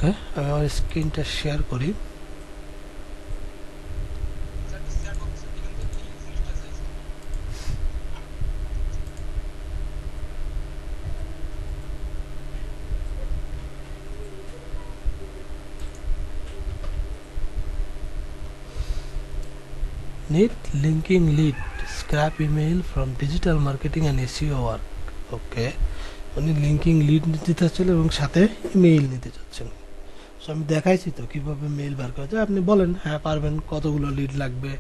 ওকে, আমি আমার স্ক্রিনটা শেয়ার করি। Need linking lead, scrap email from digital marketing and SEO work. ওকে, উনি লিঙ্কিং লিড নিতে চাচ্ছেন এবং সাথে ইমেইল নিতে চাচ্ছেন। সো আমি দেখাইছি তো কিভাবে মেইল বার করা যায়। আপনি বলেন হ্যাঁ পারবেন, কতগুলো লিড লাগবে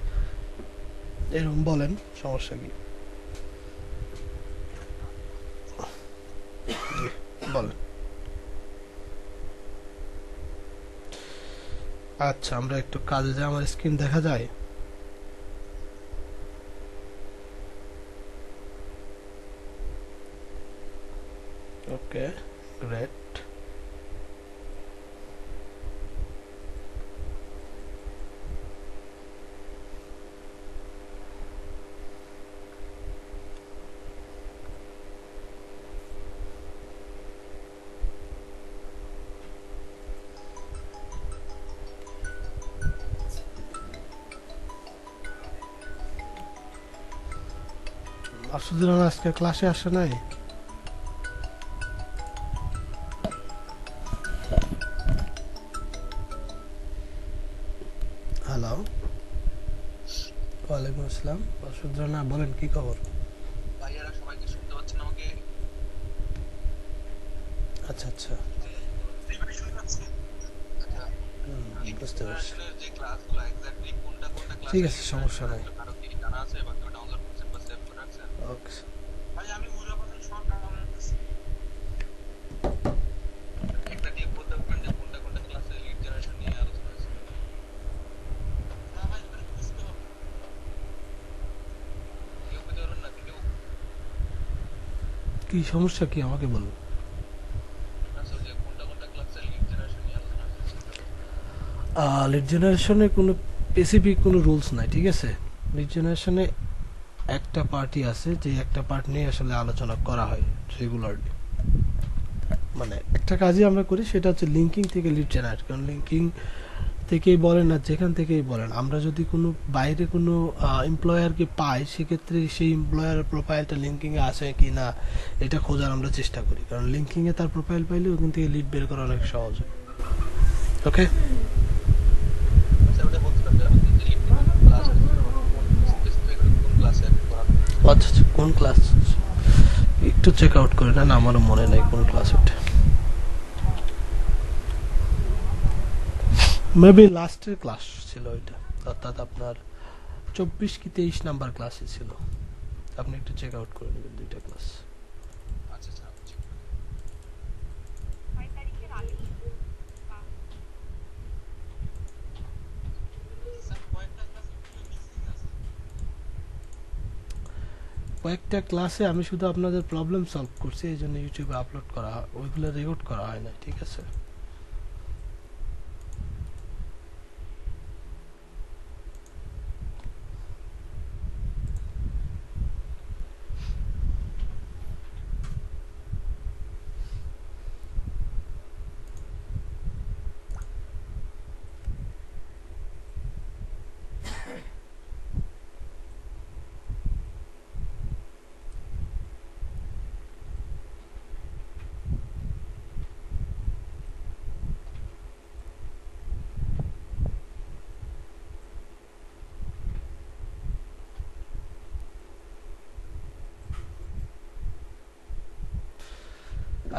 এরকম বলেন, সমস্যা কি বলেন। আচ্ছা, আমরা একটু কাজে যাই। আমার স্ক্রিন দেখা যায়? ওকে, গ্রেট। মাসুদুর রহমান আজকে ক্লাসে আসে নাই? হ্যালো, ওয়ালাইকুম আসসালাম। মাসুদুর রহমান বলেন, কি খবর? ভাইয়ারা সবাইকে শুনতে পাচ্ছেন আমাকে? আচ্ছা আচ্ছা, আচ্ছা, লিড বুঝতে পারছি। জেনারেশনের যে ক্লাসগুলো এক্স্যাক্টলি কোনটা কোনটা ঠিক ক্লাসে আছে, লিড সমস্যা জেনারেশন নাই। আসবে কারো কি জানা আছে বা কেউ ডাউনলোড করছেন বা সেভ করে রাখছেন? ওকে, ভাই আমি মুজাফফর সব ডাউনলোড করছি। এক্স্যাক্টলি বলতে পারবেন যে কোনটা কোনটা ক্লাসে লিড জেনারেশন নিয়ে আলোচনা হয়েছে? না ভাই মানে বুঝতে হবে। কেউ পেতে পারবেন না কেউ? কি সমস্যা কি আমাকে বলুন। আসলে যে কোনটা কোনটা ক্লাসে লিড জেনারেশন নিয়ে আলোচনা হয়েছে সেটা বলতে। লিড জেনারেশনে কোনো স্পেসিফিক কোনো রুলস নাই, ঠিক আছে। লিড জেনারেশনে একটা পার্টি আছে, যে একটা পার্ট নিয়ে আসলে আলোচনা করা হয় রেগুলারলি। মানে একটা কাজই আমরা করি, সেটা হচ্ছে লিঙ্কিং থেকে লিড জেনারেট। কারণ লিঙ্কিং থেকেই বলেন আর যেখান থেকেই বলেন, আমরা যদি কোনো বাইরে কোনো এমপ্লয়ারকে পাই, সেক্ষেত্রে সেই এমপ্লয়ারের প্রোফাইলটা লিঙ্কিংয়ে আছে কি না এটা খোঁজার আমরা চেষ্টা করি। কারণ লিঙ্কিংয়ে তার প্রোফাইল পাইলে ওখান থেকে লিড বের করা অনেক সহজ হয়। ওকে, আচ্ছা ওটা বলছিলাম যে আমাদের যে লিড জেনারেশন ক্লাস আছে সেটা কোন স্পেসিফিক কোন ক্লাসে করানো হয়েছে? আচ্ছা আচ্ছা, কোন ক্লাস একটু চেক আউট করে নেন, আমারও মনে নাই কোন ক্লাস ওটা। মেবি লাস্টের ক্লাস ছিল ওইটা, অর্থাৎ আপনার 24 কি 23 নাম্বার ক্লাসে ছিল। আপনি একটু চেক আউট করে নেবেন দুইটা ক্লাস। আচ্ছা আচ্ছা আমি চেক করে স্যার কয়েকটা ক্লাস ইউটিউবে মিসিং আছে। কয়েকটা ক্লাসে আমি শুধু আপনাদের প্রবলেম সলভ করছি, এই জন্য ইউটিউবে আপলোড করা ওইগুলো রেকর্ড করা হয় না, ঠিক আছে।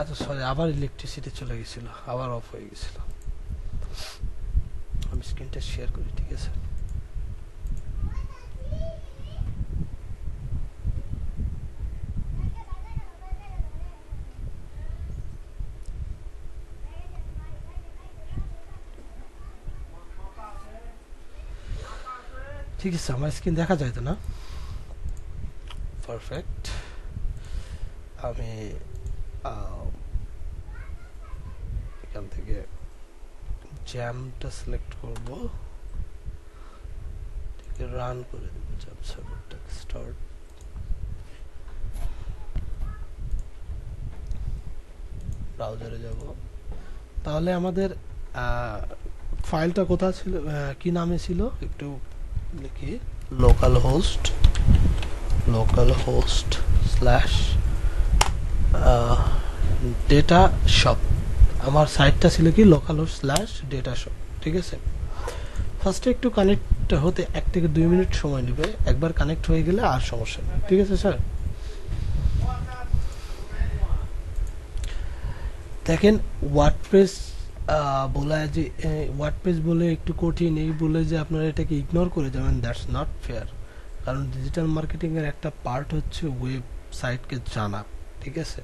আচ্ছা সরি, আবার ইলেকট্রিসিটি চলে গেছিল, আবার অফ হয়ে গেছিল। আমি স্ক্রিনটা শেয়ার করি, ঠিক আছে। ঠিক আছে, আমার স্ক্রিন দেখা যায় তো না? পারফেক্ট। আমি আহ, এখান থেকে জ্যামটা সিলেক্ট করব, রান করে দেব জ্যাম সার্ভারটাকে স্টার্ট। ব্রাউজারে যাব, তাহলে আমাদের ফাইলটা কোথায় ছিল, কি নামে ছিল একটু লিখি, local host slash data shop. আমার সাইটটা ছিল কি local host slash data shop, ঠিক আছে। ফার্স্টে একটু কানেক্ট হতে 1 থেকে 2 মিনিট সময় নেবে, একবার কানেক্ট হয়ে গেলে আর সমস্যা নেই, ঠিক আছে স্যার। দেখেন ওয়ার্ডপ্রেস বলা যে ওয়ার্ডপ্রেস বলে একটু কঠিন, এই বলে যে আপনারা এটাকে ইগনোর করে যাবেন, দ্যাটস নট ফেয়ার। কারণ ডিজিটাল মার্কেটিং এর একটা পার্ট হচ্ছে ওয়েবসাইটকে জানা, ঠিক আছে।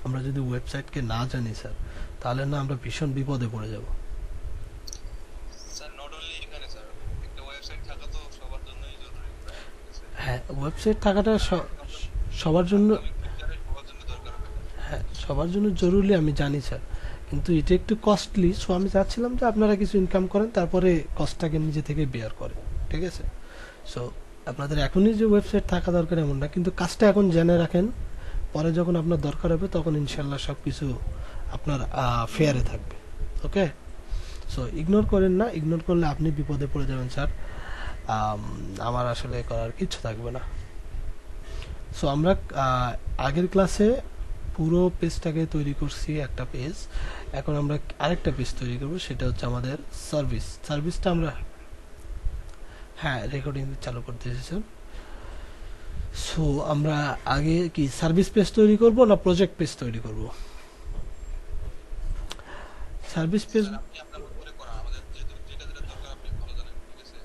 আমরা যদি ওয়েবসাইটকে না জানি স্যার, তাহলে না আমরা ভীষণ বিপদে পড়ে যাব। স্যার নট অনলি এখানে স্যার, একটা ওয়েবসাইট থাকা তো সবার জন্যই জরুরি প্রায়, ঠিক আছে? হ্যাঁ, ওয়েবসাইট থাকাটা সবার জন্য, আমি ফিউচারে সবার জন্য দরকার হবে। হ্যাঁ সবার জন্য জরুরি, আমি জানি স্যার, কিন্তু এটা একটু কস্টলি। সো আমি চাচ্ছিলাম যে আপনারা কিছু ইনকাম করেন, তারপরে কস্টটাকে নিজে থেকে বেয়ার করেন, ঠিক আছে। সো আপনাদের এখনই যে ওয়েবসাইট থাকা দরকার এমন না, কিন্তু কাজটা এখন জেনে রাখেন, পরে যখন আপনার দরকার হবে তখন ইনশাল্লাহ সব কিছু আপনার ফেয়ারে থাকবে। ওকে, সো ইগনোর করেন না, ইগনোর করলে আপনি বিপদে পড়ে যাবেন স্যার। আমার আসলে করার কিছু থাকবে না। সো আমরা আগের ক্লাসে পুরো পেজটাকে তৈরি করছি একটা পেজ, এখন আমরা আরেকটা পেজ তৈরি করব, সেটা হচ্ছে আমাদের সার্ভিসটা আমরা, হ্যাঁ রেকর্ডিং চালু করতে এসেছেন। সো আমরা আগে কি সার্ভিস পেজ তৈরি করব না প্রজেক্ট পেজ তৈরি করব? সার্ভিস পেজ, স্যার আপনি আপনার মতো করে করা, আমাদের যেহেতু যেটা যেটা দরকার আপনি ভালো জানেন, ঠিক আছে?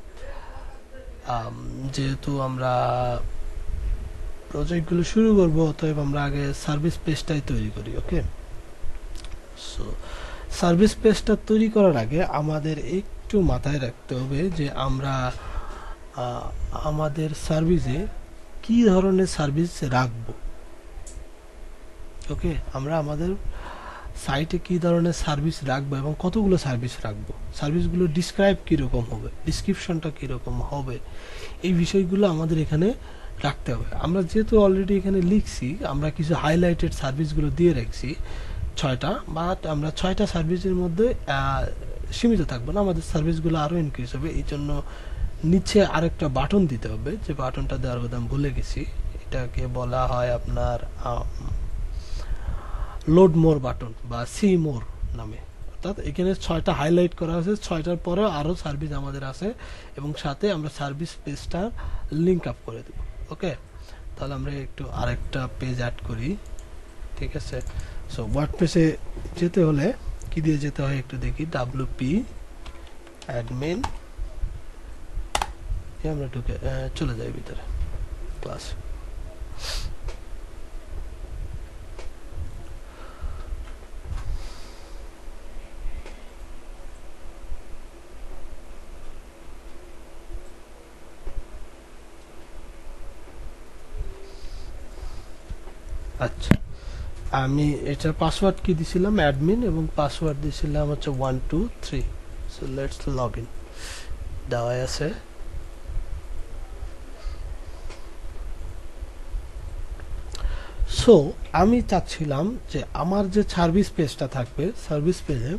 যেহেতু আমরা প্রজেক্টগুলো শুরু করব, অতএব আমরা আগে সার্ভিস পেজটাই তৈরি করি। ওকে, সো সার্ভিস পেজটা তৈরি করার আগে আমাদের একটু মাথায় রাখতে হবে যে আমরা আমাদের সার্ভিসে কি ধরনের সার্ভিস রাখবো। ওকে, আমরা আমাদের সাইটে কি ধরনের সার্ভিস রাখবো এবং কতগুলো সার্ভিস রাখবো, সার্ভিসগুলো ডিসক্রাইব কীরকম হবে, ডিসক্রিপশনটা কীরকম হবে, এই বিষয়গুলো আমাদের এখানে রাখতে হবে। আমরা যেহেতু অলরেডি এখানে লিখছি, আমরা কিছু হাইলাইটেড সার্ভিসগুলো দিয়ে রাখছি 6টা, বাট আমরা 6টা সার্ভিসের মধ্যে সীমিত থাকবো না, আমাদের সার্ভিসগুলো আরও ইনক্রিজ হবে। এই জন্য নিচে আরেকটা বাটন দিতে হবে, যে বাটনটা দেওয়ার কথা আমি ভুলে গেছি, এটাকে বলা হয় আপনার লোড মোর বাটন বা সি মোর নামে। অর্থাৎ এখানে 6টা হাইলাইট করা হয়েছে, 6টার পরেও আরও সার্ভিস আমাদের আছে এবং সাথে আমরা সার্ভিস পেজটা লিঙ্ক আপ করে দেব। ওকে, তাহলে আমরা একটু আরেকটা পেজ অ্যাড করি, ঠিক আছে। সো ওয়ার্ডপ্রেসে যেতে হলে কি দিয়ে যেতে হয় একটু দেখি, WP অ্যাডমিন, আমরা ঢুকে চলে যাই ভিতরে ক্লাস। আচ্ছা, আমি এটার পাসওয়ার্ড কি দিছিলাম, অ্যাডমিন, এবং পাসওয়ার্ড দিছিলাম হচ্ছে 1 2 3। সো লেটস লগ ইন, দেওয়া আছে। সো আমি চাচ্ছিলাম যে আমার যে সার্ভিস পেজটা থাকবে, সার্ভিস পেজে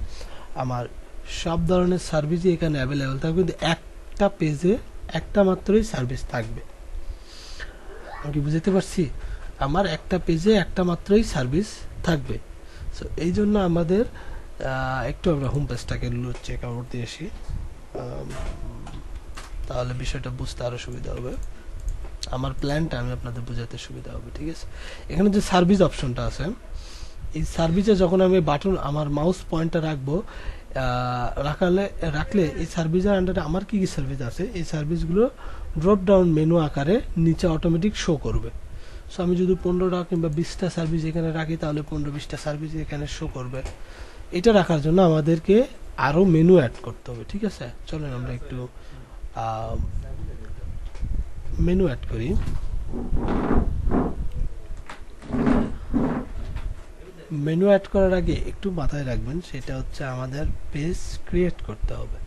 আমার সব ধরনের সার্ভিসই এখানে অ্যাভেলেবেল থাকবে, কিন্তু একটা পেজে একটা মাত্রই সার্ভিস থাকবে। আমি কি বুঝতে পারছি? আমার একটা পেজে একটা মাত্রই সার্ভিস থাকবে। সো এই জন্য আমাদের একটু আমরা হোম পেজটাকে চেক আউট দিয়ে আসি, তাহলে বিষয়টা বুঝতে আরও সুবিধা হবে, আমার প্ল্যানটা আমি আপনাদের বোঝাতে সুবিধা হবে, ঠিক আছে। এখানে যে সার্ভিস অপশনটা আছে, এই সার্ভিসে যখন আমি বাটন আমার মাউস পয়েন্টটা রাখবো, রাখলে এই সার্ভিসের আন্ডারে আমার কি কি সার্ভিস আছে, এই সার্ভিসগুলো ড্রপ ডাউন মেনু আকারে নিচে অটোমেটিক শো করবে। সো আমি যদি 15টা কিংবা 20টা সার্ভিস এখানে রাখি, তাহলে 15-20টা সার্ভিস এখানে শো করবে। এটা রাখার জন্য আমাদেরকে আরও মেনু অ্যাড করতে হবে, ঠিক আছে। চলেন আমরা একটু মেনু অ্যাড করি। মেনু অ্যাড করার আগে একটু মাথায় রাখবেন, সেটা হচ্ছে আমাদের পেজ ক্রিয়েট করতে হবে।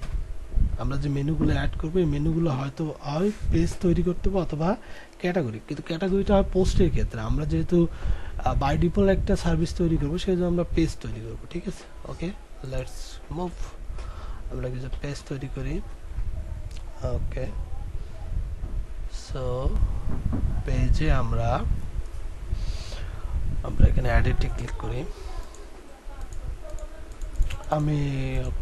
আমরা যে মেনুগুলো অ্যাড করবো, এই মেনুগুলো হয়তো হয় পেজ তৈরি করতে হবে অথবা ক্যাটাগরি, কিন্তু ক্যাটাগরিটা হয় পোস্টের ক্ষেত্রে। আমরা যেহেতু বাই ডিফল্ট একটা সার্ভিস তৈরি করবো, সেই জন্য আমরা পেজ তৈরি করবো, ঠিক আছে। ওকে, লেটস মুভ। আমরা কিছু পেজ তৈরি করি। ওকে, সো পেজে আমরা এখানে এডিটে ক্লিক করি। আমি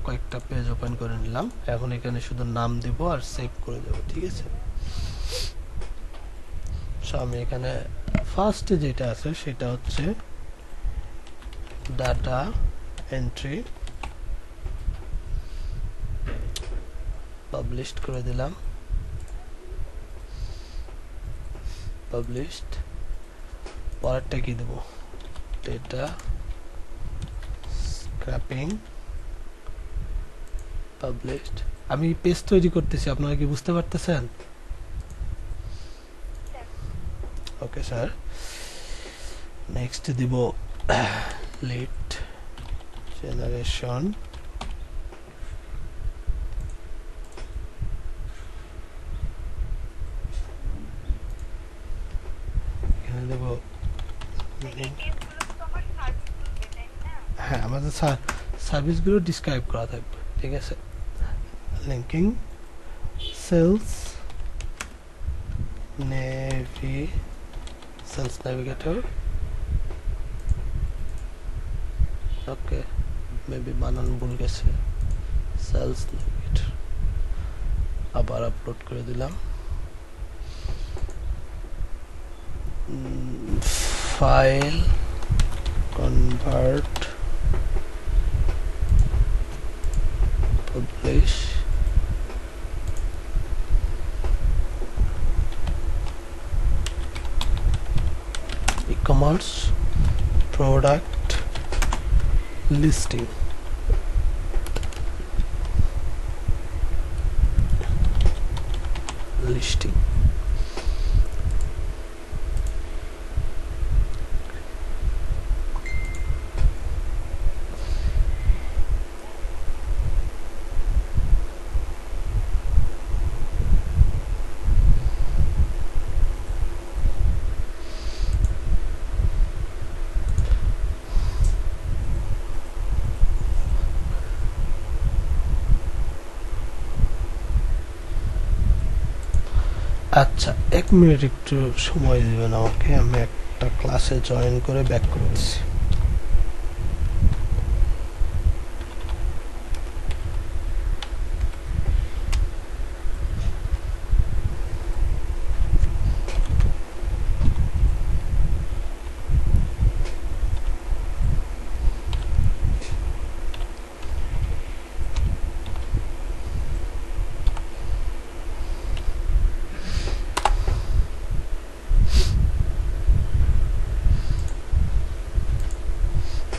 কয়েকটা পেজ ওপেন করে নিলাম। এখন এখানে শুধু নাম দিব আর সেভ করে দেব, ঠিক আছে। সো আমি এখানে ফার্স্টে যেটা আছে সেটা হচ্ছে ডাটা এন্ট্রি, পাবলিশড করে দিলাম, পাবলিশড। পরেরটা কি দেব, ডেটা স্ক্র্যাপিং, পাবলিশড। আমি পেজ তৈরি করতেছি, আপনারা কি বুঝতে পারতেছেন? ওকে স্যার, নেক্সট দিব লিড জেনারেশন, এখানে দেব হ্যাঁ, আমাদের সার্ভিসগুলো ডিসক্রাইব করা থাকবে, ঠিক আছে। লিঙ্কিং, সেলস সেলস নেভিগেটর, ওকে, মেবি বানান ভুল গেছে, সেলস নেভিগেটর। আবার আপলোড করে দিলাম। File convert, publish, e-commerce product listing, listing। আচ্ছা, 1 মিনিট একটু সময় দিবেন আমাকে, আমি একটা ক্লাসে জয়েন করে ব্যাক করতেছি।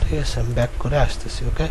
ঠিক আছে, আমি ব্যাক করে আসতেছি। ওকে,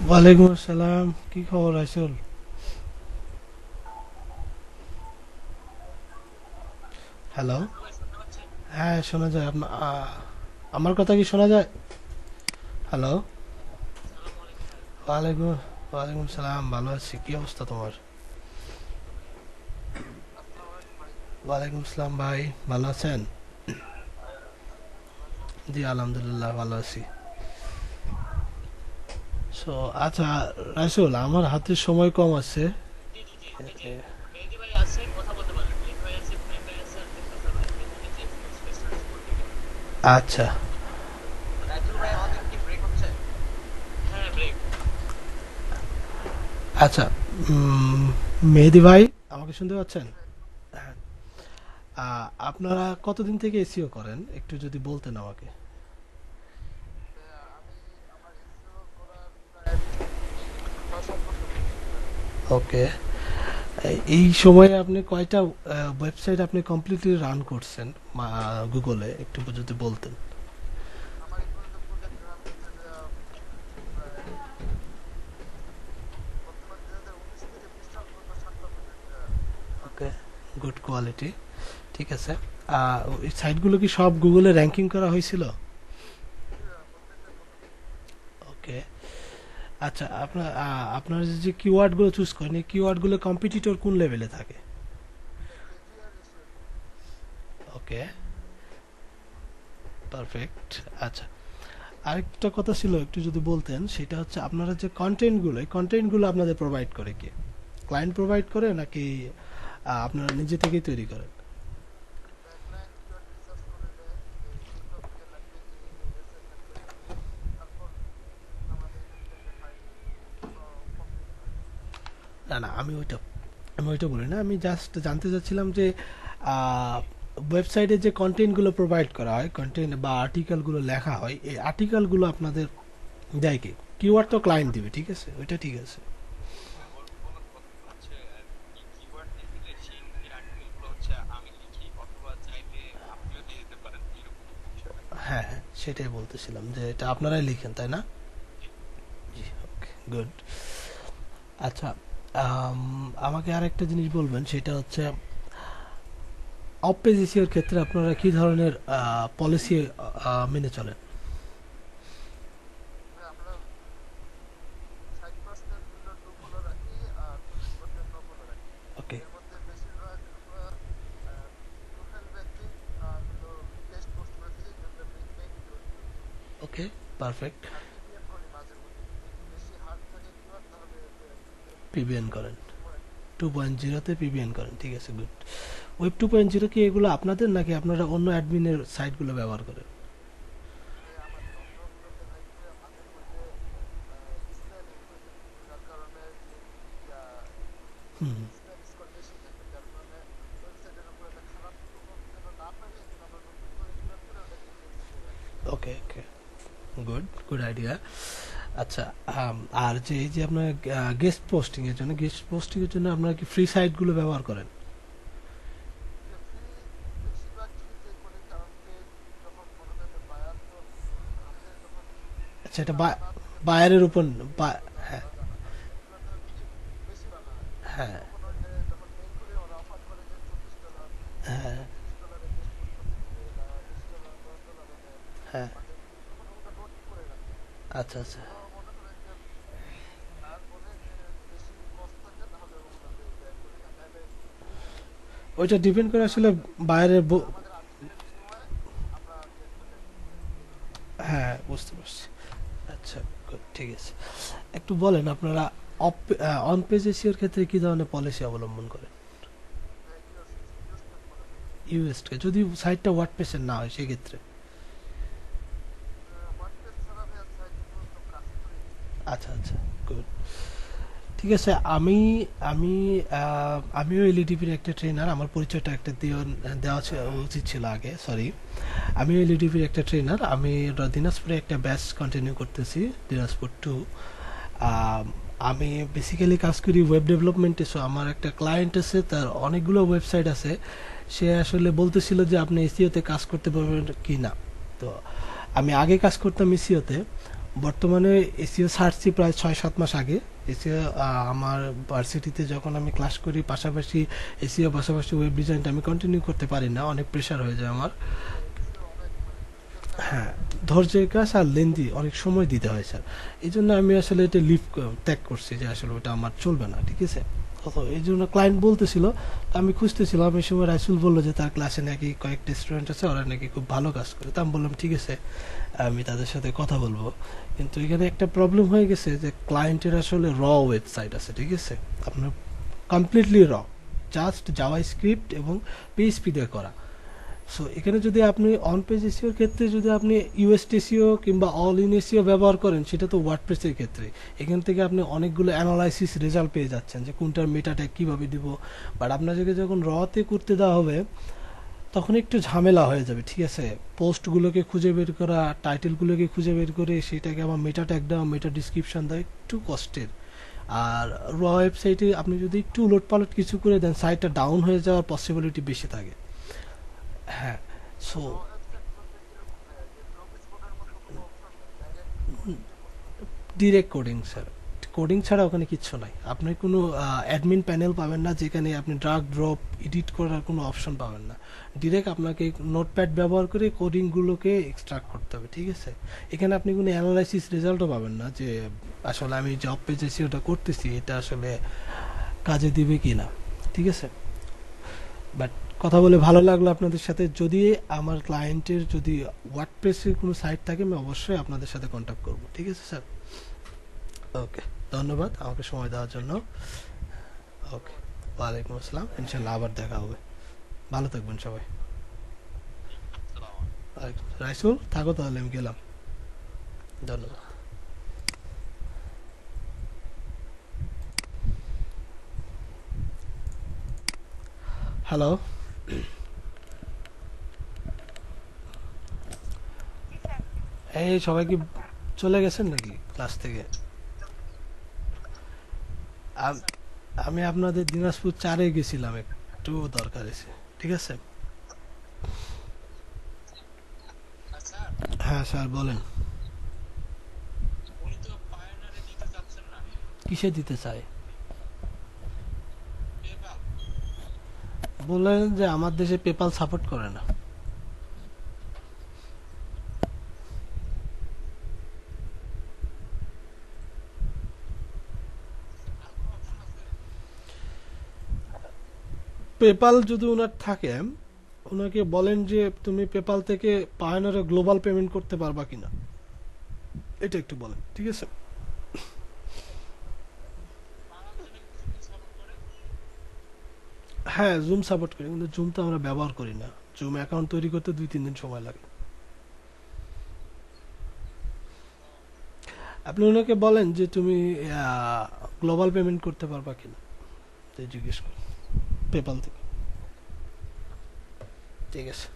ওয়ালাইকুম আসসালাম, কি খবর আইসুল? হ্যালো, হ্যাঁ শোনা যায়। আমার কথা কি শোনা যায়? হ্যালো, ওয়ালাইকুম ওয়ালাইকুম সালাম, ভালো আছি। কি অবস্থা তোমার? ওয়ালাইকুম সালাম ভাই, ভালো আছেন? জি আলহামদুলিল্লাহ ভালো আছি। সো আচ্ছা রাইসুল, আমার হাতে সময় কম আছে। জি জি জি জি জি মেহেদি ভাই আছে, কথা বলতে পারেন। মেহেদি ভাই আছে, ফাহিম ভাই আছে, আর দেখতে পারেন মেহেদি যে স্পেশালিস্ট করতে পারেন। আচ্ছা রাইসুল ভাই, আমাদের কি ব্রেক হচ্ছে? হ্যাঁ, ব্রেক। আচ্ছা, মেহেদি ভাই আমাকে শুনতে পাচ্ছেন? হ্যাঁ। আপনারা কতদিন থেকে এসিও করেন একটু যদি বলতেন আমাকে। ওকে, এই সময়ে আপনি কয়টা ওয়েবসাইট আপনি কমপ্লিটলি রান করছেন গুগলে, একটু যদি বলতেন। ওকে, গুড কোয়ালিটি, ঠিক আছে। এই সাইটগুলো কি সব গুগলে র্যাঙ্কিং করা হয়েছিল? ওকে, আচ্ছা আপনার যে কিওয়ার্ডগুলো চুজ করেন, এই কিওয়ার্ডগুলো কম্পিটিটর কোন লেভেলে থাকে? ওকে, পারফেক্ট। আচ্ছা, আরেকটা কথা ছিল একটু যদি বলতেন, সেটা হচ্ছে আপনারা যে কন্টেন্টগুলো, এই কন্টেন্টগুলো আপনাদের প্রোভাইড করে কি? ক্লায়েন্ট প্রোভাইড করে নাকি আপনারা নিজে থেকেই তৈরি করেন? না না, আমি ওইটা বলি না, আমি জাস্ট জানতে চাচ্ছিলাম যে ওয়েবসাইটে যে কন্টেন্টগুলো প্রোভাইড করা হয়, কন্টেন্ট বা আর্টিকেলগুলো লেখা হয়, এই আর্টিকেলগুলো আপনাদের দেয় কি? কিওয়ার্ড তো ক্লায়েন্ট দিবে, ঠিক আছে, ওইটা ঠিক আছে। হ্যাঁ, বলুন কথাগুলো হচ্ছে কি কিওয়ার্ড দিয়ে দিলে সেই আর্টিকেলগুলো হচ্ছে আমি লিখি, অথবা চাইলে আপনিও দিয়ে দিতে পারেন, এরকম বিষয়টা। হ্যাঁ হ্যাঁ, সেটাই বলতেছিলাম যে এটা আপনারাই লিখেন তাই না? জি। জি, ওকে, গুড। আচ্ছা, আমাকে আরেকটা জিনিস বলবেন, সেটা হচ্ছে অফ পেজ এসিওর ক্ষেত্রে আপনারা কি ধরনের পলিসি মেনে চলেন? ওকে, ওকে, পারফেক্ট। পিবিএন করেন, 2.0-তে পিবিএন করেন, ঠিক আছে, গুড। ওয়েব 2.0 কি এগুলো আপনাদের, নাকি আপনারা অন্য অ্যাডমিনের সাইটগুলো ব্যবহার করেন? হুম, ওকে ওকে, গুড গুড আইডিয়া। আচ্ছা, আর যে এই যে আপনার গেস্ট পোস্টিং এর জন্য আপনারা কি ফ্রি সাইটগুলো ব্যবহার করেন? আচ্ছা, এটা বায়ারের উপর। হ্যাঁ হ্যাঁ হ্যাঁ হ্যাঁ, আচ্ছা আচ্ছা, ওইটা ডিপেন্ড করে আসলে বায়ারের হ্যাঁ, বুঝতে পারছি। আচ্ছা, good, ঠিক আছে। একটু বলেন আপনারা অন পেজ এসিওর ক্ষেত্রে কি ধরনের পলিসি অবলম্বন করেন? ইউএসকে যদি সাইটটা ওয়ার্ডপ্রেসের না হয় সেক্ষেত্রে? আচ্ছা আচ্ছা, গুড, ঠিক আছে। আমি আমিও এলইডিপির একটা ট্রেনার, আমার পরিচয়টা একটা দেওয়া উচিত ছিল আগে, সরি। আমিও এলইডিপির একটা ট্রেনার, আমি দিনাজপুরে একটা ব্যাচ কন্টিনিউ করতেছি, দিনাজপুর 2। আমি বেসিক্যালি কাজ করি ওয়েব ডেভেলপমেন্টে। সো আমার একটা ক্লায়েন্ট আছে, তার অনেকগুলো ওয়েবসাইট আছে। সে আসলে বলতেছিল যে আপনি এসিওতে কাজ করতে পারবেন কি না। তো আমি আগে কাজ করতাম এসিওতে, বর্তমানে এসিও ছাড়ছি প্রায় 6-7 মাস আগে। এসিও আমার ভার্সিটিতে যখন আমি ক্লাস করি, পাশাপাশি এসিও পাশাপাশি ওয়েব ডিজাইনটা আমি কন্টিনিউ করতে পারি না, অনেক প্রেশার হয়ে যায় আমার। হ্যাঁ, ধৈর্যের কাজ আর লেন্দি অনেক সময় দিতে হয় স্যার। এই জন্য আমি আসলে এটা লিভ ত্যাগ করছি যে আসলে ওটা আমার চলবে না, ঠিক আছে। তো এই জন্য ক্লায়েন্ট বলতেছিল, আমি খুঁজতেছিলাম, এই সময় রাইসুল বললো যে তার ক্লাসে নাকি কয়েকটা স্টুডেন্ট আছে, ওরা নাকি খুব ভালো কাজ করে। তা আমি বললাম ঠিক আছে, আমি তাদের সাথে কথা বলবো। কিন্তু এখানে একটা প্রবলেম হয়ে গেছে যে ক্লায়েন্টের আসলে ওয়েবসাইট আছে, ঠিক আছে, আপনার কমপ্লিটলি জাস্ট জাভা স্ক্রিপ্ট এবং পিএইচপি দিয়ে করা। সো এখানে যদি আপনি অন পেজ এসিওর ক্ষেত্রে যদি আপনি ইউএসটিসিও কিংবা অল ইন এসিও ব্যবহার করেন, সেটা তো ওয়ার্ডপ্রেসের ক্ষেত্রে এখান থেকে আপনি অনেকগুলো অ্যানালাইসিস রেজাল্ট পেয়ে যাচ্ছেন যে কোনটার মেটা ট্যাগ কীভাবে দিব। বাট আপনাদেরকে যখন রতে করতে দেওয়া হবে তখন একটু ঝামেলা হয়ে যাবে, ঠিক আছে। পোস্টগুলোকে খুঁজে বের করা, টাইটেলগুলোকে খুঁজে বের করে সেটাকে আমার মেটা ট্যাগ দেওয়া, মেটা ডিসক্রিপশন দেওয়া একটু কষ্টের। আর ওয়েবসাইটে আপনি যদি একটু উলটপালট কিছু করে দেন, সাইটটা ডাউন হয়ে যাওয়ার পসিবিলিটি বেশি থাকে। হ্যাঁ, so direct coding sir, coding ছাড়া ওখানে কিচ্ছু নাই। আপনি কোনো অ্যাডমিন প্যানেল পাবেন না যেখানে আপনি ড্রাগ ড্রপ এডিট করার কোনো অপশন পাবেন না। ডিরেক্ট আপনাকে নোটপ্যাড ব্যবহার করে কোডিংগুলোকে এক্সট্রাক্ট করতে হবে, ঠিক আছে। এখানে আপনি কোনো অ্যানালাইসিস রেজাল্টও পাবেন না যে আসলে আমি জব পেজে ওটা করতেছি এটা আসলে কাজে দিবে কি না, ঠিক আছে। বাট কথা বলে ভালো লাগলো আপনাদের সাথে। যদি আমার ক্লায়েন্টের যদি ওয়ার্ডপ্রেসের কোনো সাইট থাকে আমি অবশ্যই আপনাদের সাথে কন্ট্যাক্ট করব, ঠিক আছে স্যার। ওকে, ধন্যবাদ আমাকে সময় দেওয়ার জন্য। ওকে, ওয়ালাইকুম আসসালাম, ইনশাল্লাহ আবার দেখা হবে। ভালো থাকবেন সবাই। রাইসুল থাকো তাহলে, আমি গেলাম। ধন্যবাদ। হ্যালো, এই সবাই কি চলে গেছেন নাকি ক্লাস থেকে? আম- আমি আপনাদের দিনাজপুর 4-এ গেছিলাম, একটু দরকার আছে, ঠিক আছে। আচ্ছা, হ্যাঁ স্যার বলেন। উনি তো পায়োনিয়ারে দিতে চাচ্ছেন না। কিসে দিতে চায়? পেপ্যাল। বললেন যে আমার দেশে পেপাল সাপোর্ট করে না। আর কোনো অপশন আছে? পেপাল যদি ওনার থাকে, ওনাকে বলেন যে তুমি পেপাল থেকে পায়োনিয়ারে গ্লোবাল পেমেন্ট করতে পারবা কিনা, এটা একটু বলেন, ঠিক আছে। বাংলাদেশে নাকি জুম সাপোর্ট করে। হ্যাঁ জুম সাপোর্ট করি, কিন্তু জুম তো আমরা ব্যবহার করি না। জুম অ্যাকাউন্ট তৈরি করতে 2-3 দিন সময় লাগে। আপনি ওনাকে বলেন যে তুমি গ্লোবাল পেমেন্ট করতে পারবা কিনা, তাই জিজ্ঞেস করুন পেপাল থেকে, ঠিক আছে।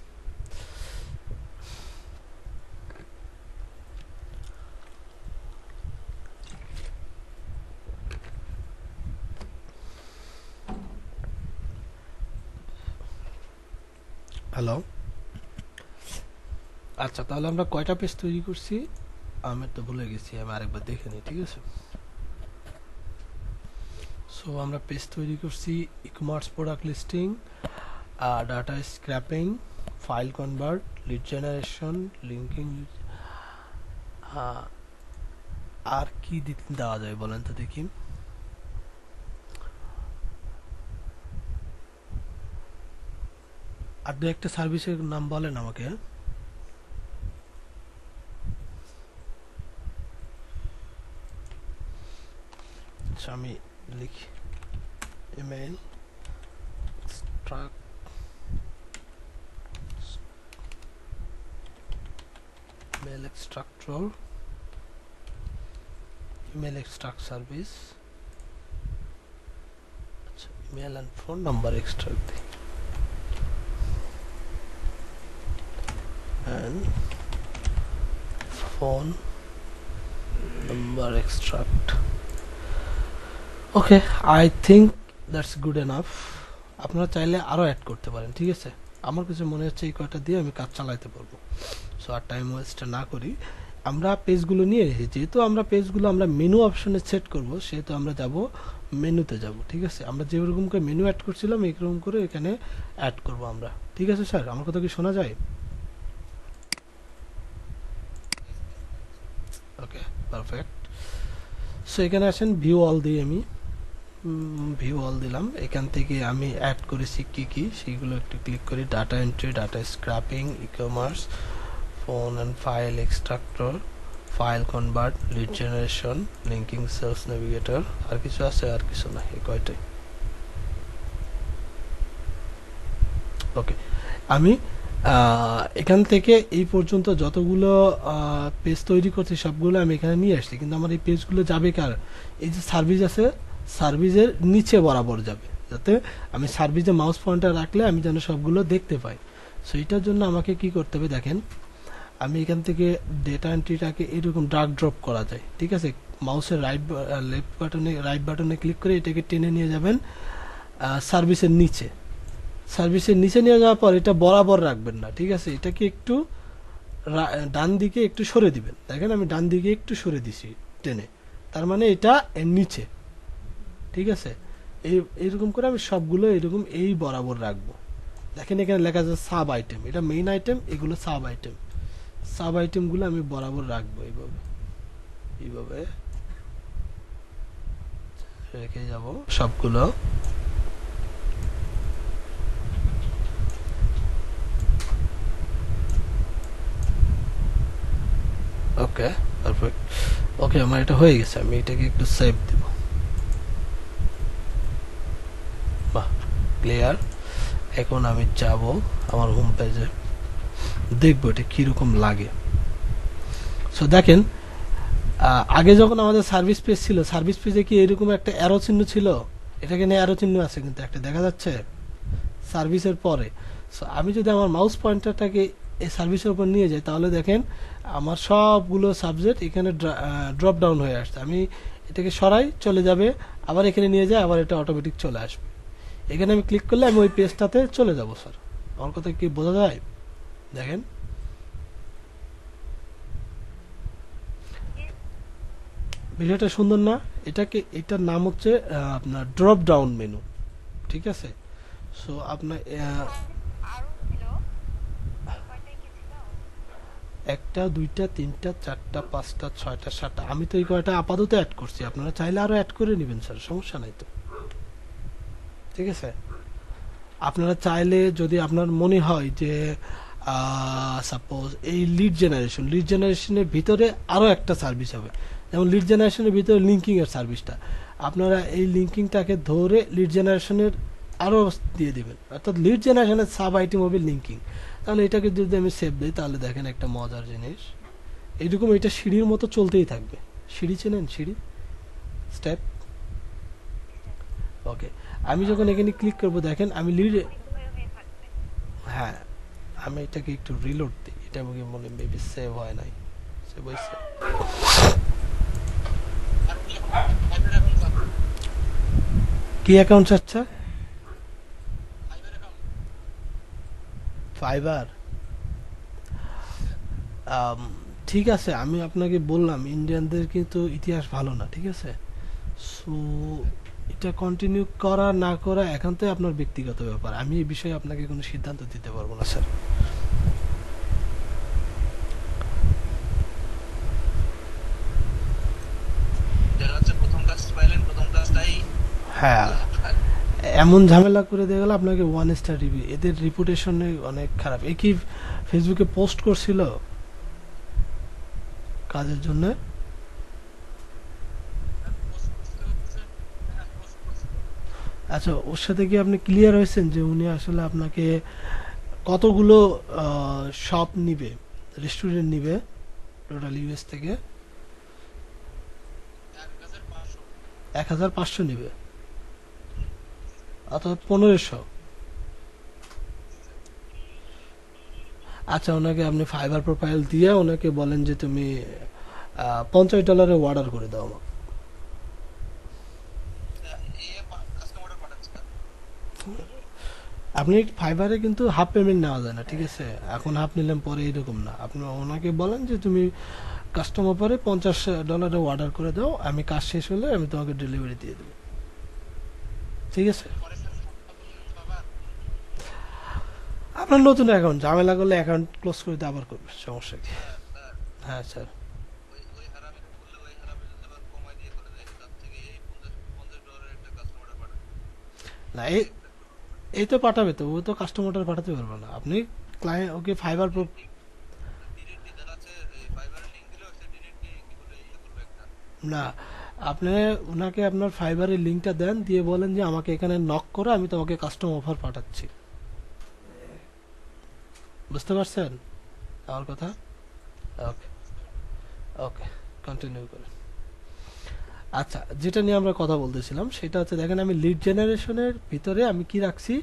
হ্যালো, আচ্ছা তাহলে আমরা কয়টা পেজ তৈরি করছি আমি তো ভুলে গেছি, আমি আরেকবার দেখে নিই, ঠিক আছে। সো আমরা পেজ তৈরি করছি e commerce product listing, data scraping, file convert, lead generation, linking, আর কি দেওয়া যায় বলেন তো দেখি। আর দু একটা সার্ভিসের নাম বলেন আমাকে। আচ্ছা আমি লিখি, email mail extractor, email extract service, আচ্ছা email and phone number extract দিই, and phone number extract. Okay, I think that's good enough. আপনারা চাইলে আরো অ্যাড করতে পারেন, ঠিক আছে। আমার কাছে মনে হচ্ছে এই কয়টা দিয়ে আমি কাজ চালাতে পারবো। সো আর টাইম ওয়েস্ট না করি, আমরা পেজগুলো নিয়ে রেখেছি। যেহেতু আমরা পেজগুলো আমরা মেনু অপশনে সেট করব, সেহেতু আমরা যাব মেনুতে যাব, ঠিক আছে। আমরা যেরকম করে মেনু অ্যাড করছিলাম এরকম করে এখানে অ্যাড করব আমরা, ঠিক আছে স্যার। আমার কথা কি শোনা যায়? ওকে, পারফেক্ট। সো এখানে আসেন, ভিউ অল দিই আমি, ভিউ অল দিলাম। এখান থেকে আমি অ্যাড করেছি কি কি সেইগুলো একটু ক্লিক করি। Data entry, data scraping, e commerce, phone and file extractor, file convert, lead generation, linking sales navigator. আর কিছু আছে? আর কিছু না, এই কয়টাই। ওকে, আমি এখান থেকে এই পর্যন্ত যতগুলো পেজ তৈরি করছি সবগুলো আমি এখানে নিয়ে আসছি, কিন্তু আমার এই পেজগুলো যাবে কার? এই যে সার্ভিস আছে, সার্ভিসের নিচে বরাবর যাবে, যাতে আমি সার্ভিসে মাউস পয়েন্টার রাখলে আমি যেন সবগুলো দেখতে পাই। সো এটার জন্য আমাকে কি করতে হবে দেখেন, আমি এখান থেকে ডেটা এন্ট্রিটাকে এরকম ড্রাগ ড্রপ করা যায়, ঠিক আছে? মাউসের লেফট বাটনে, রাইট বাটনে ক্লিক করে এটাকে টেনে নিয়ে যাবেন সার্ভিসের নিচে। সার্ভিসের নিচে নিয়ে যাওয়ার পর এটা বরাবর রাখবেন না, ঠিক আছে? এটাকে একটু ডান দিকে একটু সরে দিবেন। দেখেন আমি ডান দিকে একটু সরে দিছি টেনে, তার মানে এটা এর নিচে, ঠিক আছে? এইরকম করে আমি সবগুলো এরকম এই বরাবর রাখবো। দেখেন এখানে লেখা আছে সাব আইটেম, এটা মেইন আইটেম, এগুলো সাব আইটেম। সাব আইটেমগুলো আমি বরাবর রাখবো এইভাবে, এইভাবে রেখে যাব সবগুলো। ওকে, পারফেক্ট। ওকে, আমার এটা হয়ে গেছে, আমি এটাকে একটু সেভ দিব। বাহ, ক্লিয়ার। এখন আমি যাব আমার হোম পেজে, দেখবো এটা কিরকম লাগে। সো দেখেন, আগে যখন আমাদের সার্ভিস পেজ ছিল, সার্ভিস পেজে কি এরকম একটা অ্যারো চিহ্ন ছিল? এটাকে নিয়ে অ্যারো চিহ্ন আছে কিন্তু একটা দেখা যাচ্ছে সার্ভিসের পরে। সো আমি যদি আমার মাউস পয়েন্টারটাকে এই সার্ভিসের উপর নিয়ে যাই, তাহলে দেখেন আমার সবগুলো সাবজেক্ট এখানে ড্রপ ডাউন হয়ে আসছে। আমি এটাকে সরাই, চলে যাবে, আবার এখানে নিয়ে যাই, আবার এটা অটোমেটিক চলে আসবে। এখানে আমি ক্লিক করলে আমি ওই পেজটাতে চলে যাব। স্যার, আমার কথা কি বোঝা যায়? দেখেন, বিষয়টা সুন্দর না? এটাকে, এটার নাম হচ্ছে আপনার ড্রপ ডাউন মেনু, ঠিক আছে? সো আপনার একটা, দুইটা, তিনটা, চারটা, পাঁচটা, ছয়টা, সাতটা, আমি তো এই কয়টা আপাতত অ্যাড করছি, আপনারা চাইলে আরো অ্যাড করে নেবেন স্যার, সমস্যা নাই তো, ঠিক আছে? আপনারা চাইলে যদি আপনার মনে হয় যে সাপোজ এই লিড জেনারেশনের ভিতরে আরো একটা সার্ভিস হবে, যেমন লিড জেনারেশনের ভিতরে লিঙ্কিং এর সার্ভিসটা, আপনারা এই লিঙ্কিংটাকে ধরে লিড জেনারেশনের আরো দিয়ে দিবেন, অর্থাৎ লিড জেনারেশনের সাব আইটেম হবে লিঙ্কিং। তাহলে এটাকে যদি আমি সেভ দিই, তাহলে দেখেন একটা মজার জিনিস, এইরকম এটা সিঁড়ির মতো চলতেই থাকবে। সিঁড়ি চেনেন? সিঁড়ি, স্টেপ। ওকে, আমি যখন এখানে ক্লিক করব, দেখেন আমি লিড, হ্যাঁ, আমি এটাকে একটু রিলোড দিই, এটা আমাকে মনে মেবি সেভ হয় নাই, সেভ হয়েছে। আর কি ফাইবার অ্যাকাউন্ট আছে? কি অ্যাকাউন্ট আচ্ছা? Fibre account. ফাইবার, ঠিক আছে, আমি আপনাকে বললাম ইন্ডিয়ানদের কিন্তু ইতিহাস ভালো না, ঠিক আছে? সো এটা কন্টিনিউ করা না করা একান্তই আপনার ব্যক্তিগত ব্যাপার, আমি এই বিষয়ে আপনাকে কোনো সিদ্ধান্ত দিতে পারবো না স্যার। যারা হচ্ছে প্রথম কাজ পাইলেন, প্রথম কাজটাই হ্যাঁ, এমন ঝামেলা করে দিয়ে গেল আপনাকে 1 স্টার রিভিউ, এদের রিপুটেশনে অনেক খারাপ। এ কি ফেসবুকে পোস্ট করছিল কাজের জন্য? পোস্ট করতে হচ্ছে। হ্যাঁ, পোস্ট করছে। আচ্ছা, ওর সাথে কি আপনি ক্লিয়ার হয়েছেন যে উনি আসলে আপনাকে কতগুলো শপ নিবে, রেস্টুরেন্ট নিবে টোটাল ইউএস থেকে? 1500। 1500 নিবে, অর্থাৎ 1500। আচ্ছা, ওনাকে আপনি ফাইবার প্রোফাইল দিয়ে ওনাকে বলেন যে তুমি $50 অর্ডার করে দাও আমাকে। কাস্টমার অর্ডার পাঠাচ্ছে না। আপনি ফাইবারে কিন্তু হাফ পেমেন্ট নেওয়া যায় না, ঠিক আছে? এখন হাফ নিলাম পরে এরকম না, আপনি ওনাকে বলেন যে তুমি কাস্টমার পরে $50 অর্ডার করে দাও, আমি কাজ শেষ হলে আমি তোমাকে ডেলিভারি দিয়ে দেবো, ঠিক আছে? পরে স্যার ফোনটা বললেন তো আবার আপনার নতুন অ্যাকাউন্ট, ঝামেলা করলে অ্যাকাউন্ট ক্লোজ করে দিয়ে আবার করবে, সমস্যা কি? স্যার হ্যাঁ স্যার। ওই হারামি না এই তো পাঠাবে, তো ও তো কাস্টমারটা পাঠাতে পারবে না, আপনি ক্লায়েন্ট ওকে ফাইবার ডিরেক্টলি দেখা যাচ্ছে ফাইবারের লিংক দিলে হচ্ছে ডিরেক্টলি কি বলে ইয়ে করবে একটা। না, আপনি ওনাকে আপনার ফাইবারের লিঙ্কটা দেন, দিয়ে বলেন যে আমাকে এখানে নক করো, আমি তোমাকে কাস্টম অফার পাঠাচ্ছি। বুঝতে পারছেন আমার কথা? ওকে, ওকে, কন্টিনিউ করেন। আচ্ছা, যেটা নিয়ে আমরা কথা বলতেছিলাম সেটা হচ্ছে, দেখেন আমি লিড জেনারেশনের ভিতরে আমি কি রাখছি,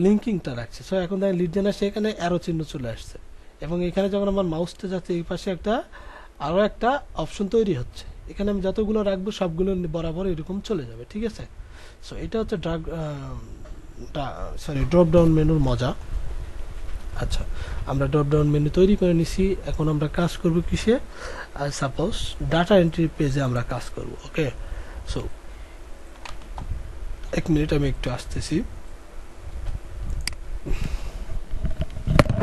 লিঙ্কিংটা রাখছি। সো এখন দেখেন লিড জেনারেশন এখানে অ্যারো চিহ্ন চলে আসছে, এবং এখানে যখন আমার মাউসটা যাচ্ছে এই পাশে একটা আরও একটা অপশন তৈরি হচ্ছে। এখানে আমি যতগুলো রাখবো সবগুলো বরাবর এরকম চলে যাবে, ঠিক আছে? সো এটা হচ্ছে ড্রপ ডাউন মেনুর মজা। আচ্ছা, আমরা ড্রপ ডাউন মেনু তৈরি করে নিছি, এখন আমরা কাজ করব কিসে? সাপোজ ডাটা এন্ট্রি পেজে আমরা কাজ করব। ওকে, সো 1 মিনিট, আমি একটু আসতেছি।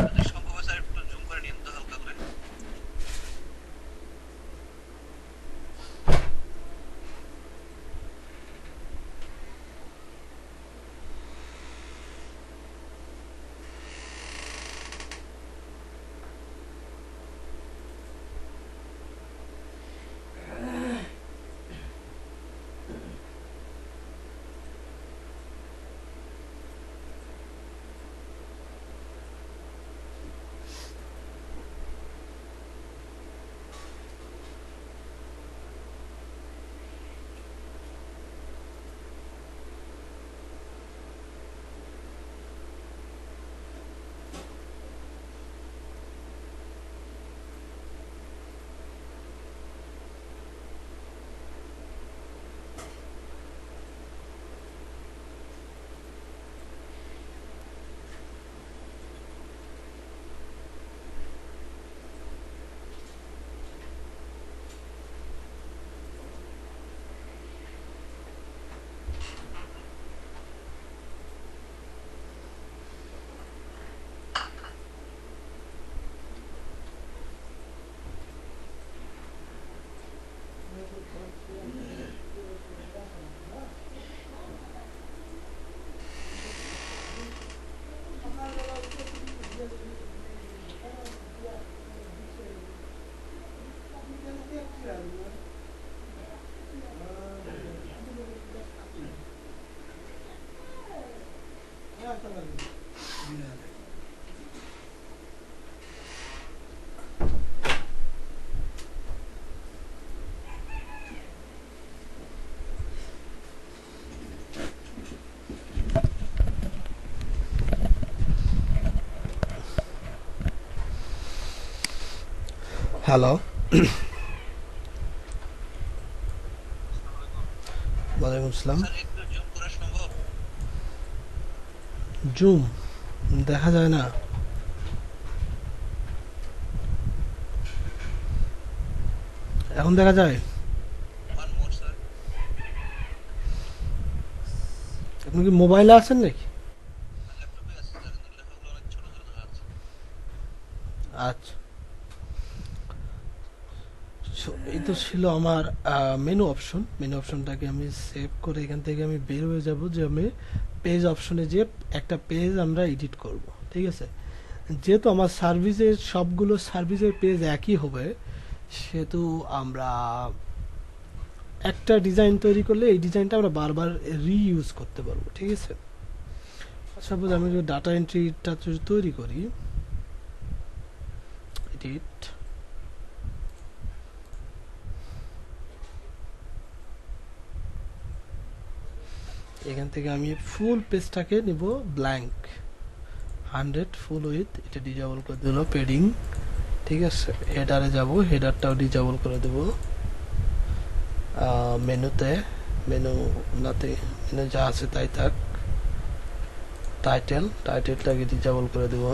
যদি সম্ভব হয় স্যার একটু জুম করে নিন তো হালকা করে। হ্যালো, ওয়ালাইকুম আসসালাম। স্যার একটু জুম করা সম্ভব? জুম দেখা যায় না। এখন দেখা যায়? One more sir. আপনি কি মোবাইলে আছেন নাকি? ল্যাপটপে আছে স্যার, কিন্তু লেখাগুলো অনেক ছোট ছোট দেখা যাচ্ছে। আচ্ছা, So, এই তো ছিল আমার মেনু অপশন। মেনু অপশনটাকে আমি সেভ করে এখান থেকে আমি বের হয়ে যাব, যে আমি পেজ অপশনে যে একটা পেজ আমরা এডিট করব, ঠিক আছে? যেহেতু আমার সার্ভিসের সবগুলো সার্ভিসের পেজ একই হবে, সেহেতু আমরা একটা ডিজাইন তৈরি করলে এই ডিজাইনটা আমরা বারবার রিইউজ করতে পারবো, ঠিক আছে? সাপোজ আমি যদি ডাটা এন্ট্রিটা তৈরি করি, এডিট, এখান থেকে আমি ফুল পেজটাকে নিব ব্ল্যাঙ্ক 100 ফুল উইথ, এটা ডিজেবল করে দিল পেডিং, ঠিক আছে? হেডারে যাব, হেডারটাও ডিজেবল করে দেব। মেনুতে, মেনু নাতে, মেনু যা আছে তাই থাক। টাইটেলটাকে ডিজেবল করে দেব।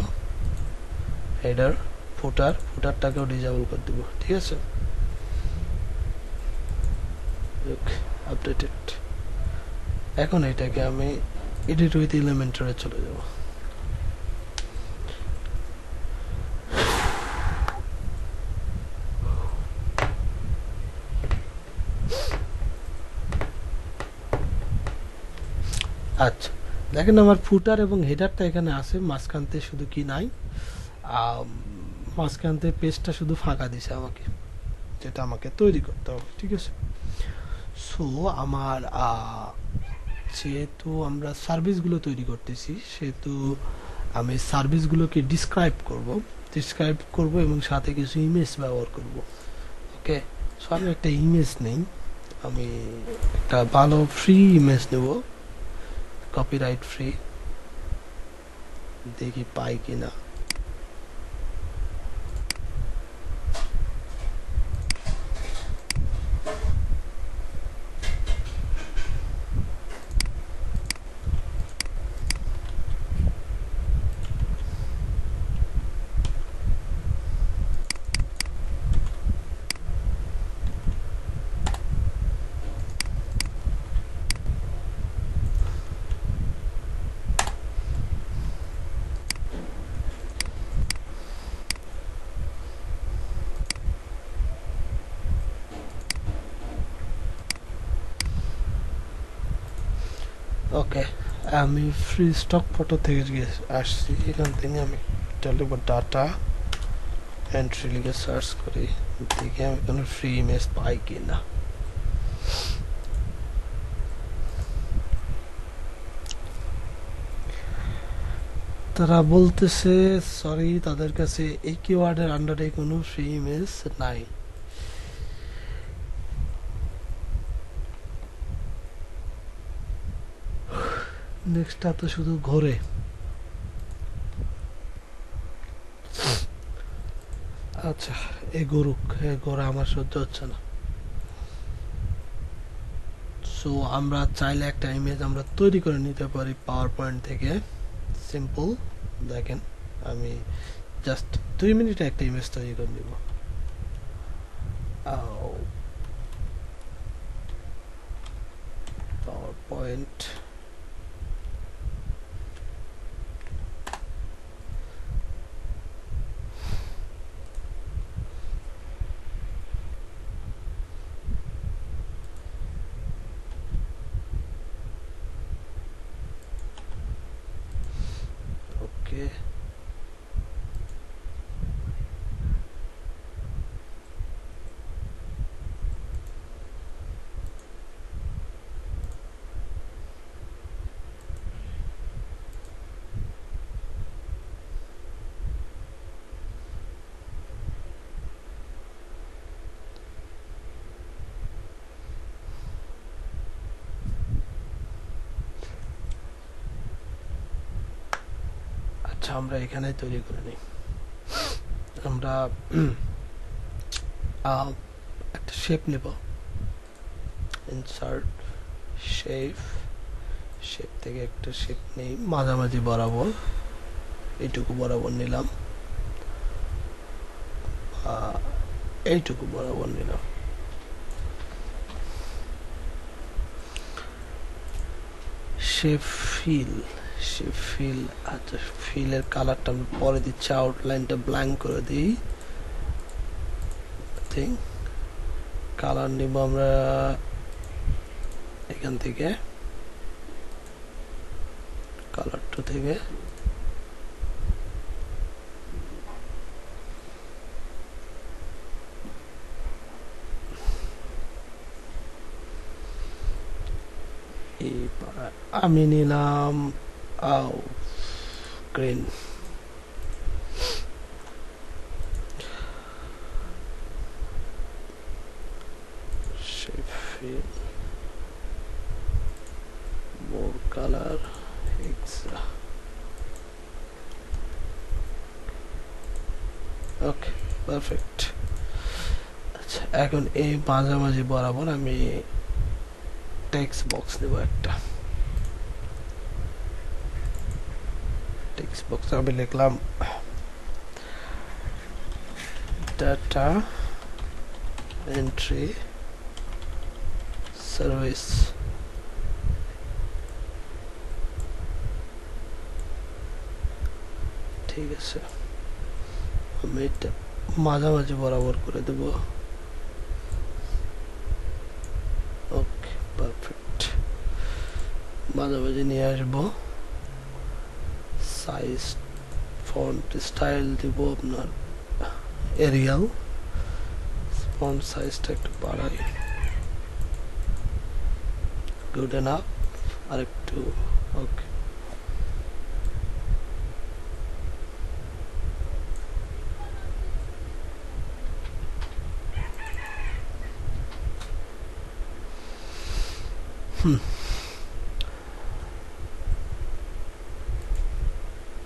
হেডার, ফুটারটাকেও ডিজেবল করে দেব, ঠিক আছে? আপডেটেড। এখন এটাকে আমি এডিট উইথ এলিমেন্টরে চলে যাব। আচ্ছা, দেখেন আমার ফুটার এবং হেডারটা এখানে আছে, মাঝখানতে শুধু কি নাই, আম, মাঝখানতে পেজটা শুধু ফাঁকা দিছে আমাকে, যেটা আমাকে তৈরি করতে হবে, ঠিক আছে। সো আমার যেহেতু আমরা সার্ভিসগুলো তৈরি করতেছি, সেহেতু আমি সার্ভিসগুলোকে ডিসক্রাইব করব এবং সাথে কিছু ইমেজ ব্যবহার করব। ওকে, সো আমি একটা ইমেজ নেই, আমি একটা ভালো ফ্রি ইমেজ নেব, কপিরাইট ফ্রি, দেখি পাই কিনা। ওকে, আমি ফ্রি স্টক ফটো থেকে আসছি, এখান থেকে আমি লিখব ডাটা এন্ট্রি লিখে সার্চ করি, দেখি আমি কোনো ফ্রি ইমেজ পাই কিনা। তারা বলতেছে সরি, তাদের কাছে এই কিওয়ার্ডের আন্ডারে কোনো ফ্রি ইমেজ নাই। নেক্সটটা তো শুধু ঘোরে। আচ্ছা, এই গরুক, এই ঘোরা আমার সহ্য হচ্ছে না। সো আমরা চাইলে একটা ইমেজ আমরা তৈরি করে নিতে পারি পাওয়ার পয়েন্ট থেকে, সিম্পল। দেখেন আমি জাস্ট 2 মিনিটে একটা ইমেজ তৈরি করে নিব। পাওয়ার পয়েন্ট, ওকে। আচ্ছা, আমরা এখানে তৈরি করে নিই। আমরা একটা শেপ নেব, ইনসার্ট শেপ, শেপ থেকে একটা শেপ নেই মাঝামাঝি বরাবর, এইটুকু বরাবর নিলাম, এইটুকু বরাবর নিলাম। শেপ ফিল, শেপ ফিল, আচ্ছা ফিলের কালারটা আমি পরে দিচ্ছি, আউটলাইনটা ব্ল্যাঙ্ক করে দিই। কালার নিব আমরা এখান থেকে, কালার টু থেকে, আমি নিলাম green. more color extra, okay perfect. আচ্ছা, এখন এই মাঝামাঝি বরাবর আমি টেক্সট বক্স নেব একটা, টেক্সট বক্স আমি লিখলাম ডাটা এন্ট্রি সার্ভিস, ঠিক আছে। আমি এটা মাঝামাঝি বরাবর করে দেব, ওকে পারফেক্ট। মাঝামাঝি নিয়ে আসবো। সাইজ ফন্ট স্টাইল দিব আপনার এরিয়াল, ফন্ট সাইজটা একটু বাড়াই, গুড এনাফ। আর একটু ওকে।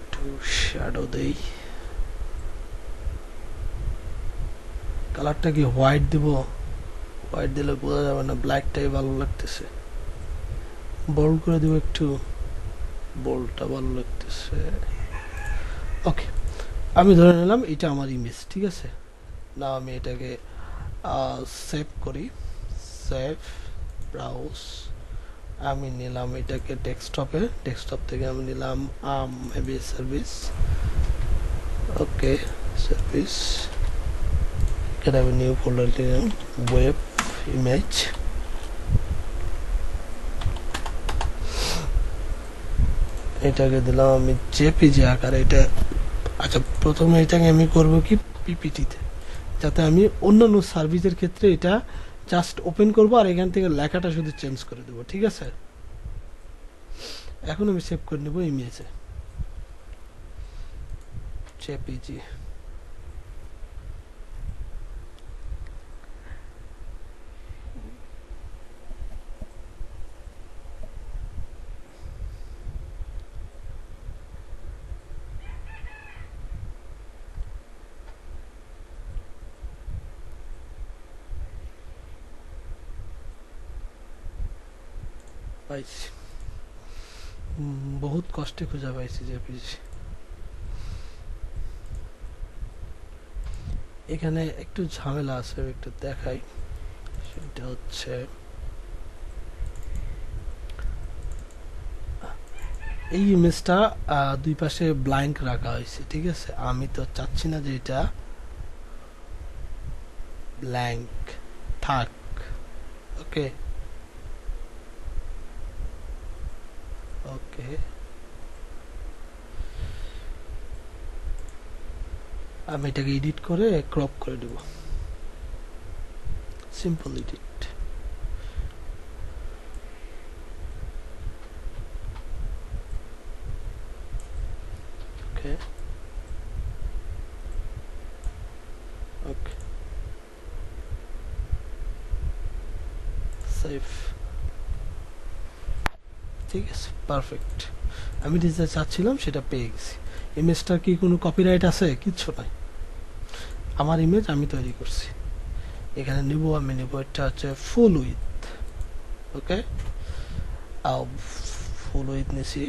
একটু শ্যাডো দেই। কালারটা কি হোয়াইট দিব? হোয়াইট দিলে বোঝা যাবে না, ব্ল্যাকটাই ভালো লাগতেছে। বোল্ড করে দিব একটু, বোল্ডটা ভালো লাগতেছে। ওকে, আমি ধরে নিলাম এটা আমার ইমেজ, ঠিক আছে। না আমি এটাকে সেভ করি, সেভ, ব্রাউজ। আমি নিলাম এটাকে ডেস্কটপে, ডেস্কটপ থেকে আমি নিলাম মেবি সার্ভিস। ওকে, সার্ভিস। এখানে আমি নিউ ফোল্ডার নিলাম, ওয়েব ইমেজ। এটাকে দিলাম আমি জেপিজি আকারে এটা। আচ্ছা, প্রথমে এটাকে আমি করব কি পিপিটিতে, যাতে আমি অন্যান্য সার্ভিসের ক্ষেত্রে এটা জাস্ট ওপেন করব আর এখান থেকে লেখাটা শুধু চেঞ্জ করে দেবো, ঠিক আছে। এখন আমি সেভ করে নেব ইমেজে, জেপিজি। পাইছি, বহুত কষ্টে খুঁজে পাইছি জেপিজি। এখানে একটু ঝামেলা আছে, একটু দেখাই। সেটা হচ্ছে এই ইমেজটা দুই পাশে ব্ল্যাঙ্ক রাখা হয়েছে, ঠিক আছে। আমি তো চাচ্ছি না যে এটা ব্ল্যাঙ্ক থাক। ওকে, ওকে, আমি এটাকে এডিট করে ক্রপ করে দেব, সিম্পল এডিট। ওকে, ওকে, সেভ। ঠিক আছে, পারফেক্ট। আমি যেটা চাচ্ছিলাম সেটা পেয়ে গেছি। ইমেজটার কি কোনো কপিরাইট আছে? কিচ্ছু নাই, আমার ইমেজ আমি তৈরি করছি। এখানে নিব, আমি নিব এটা হচ্ছে ফুল উইথ। ওকে, ফুল উইথ নিছি।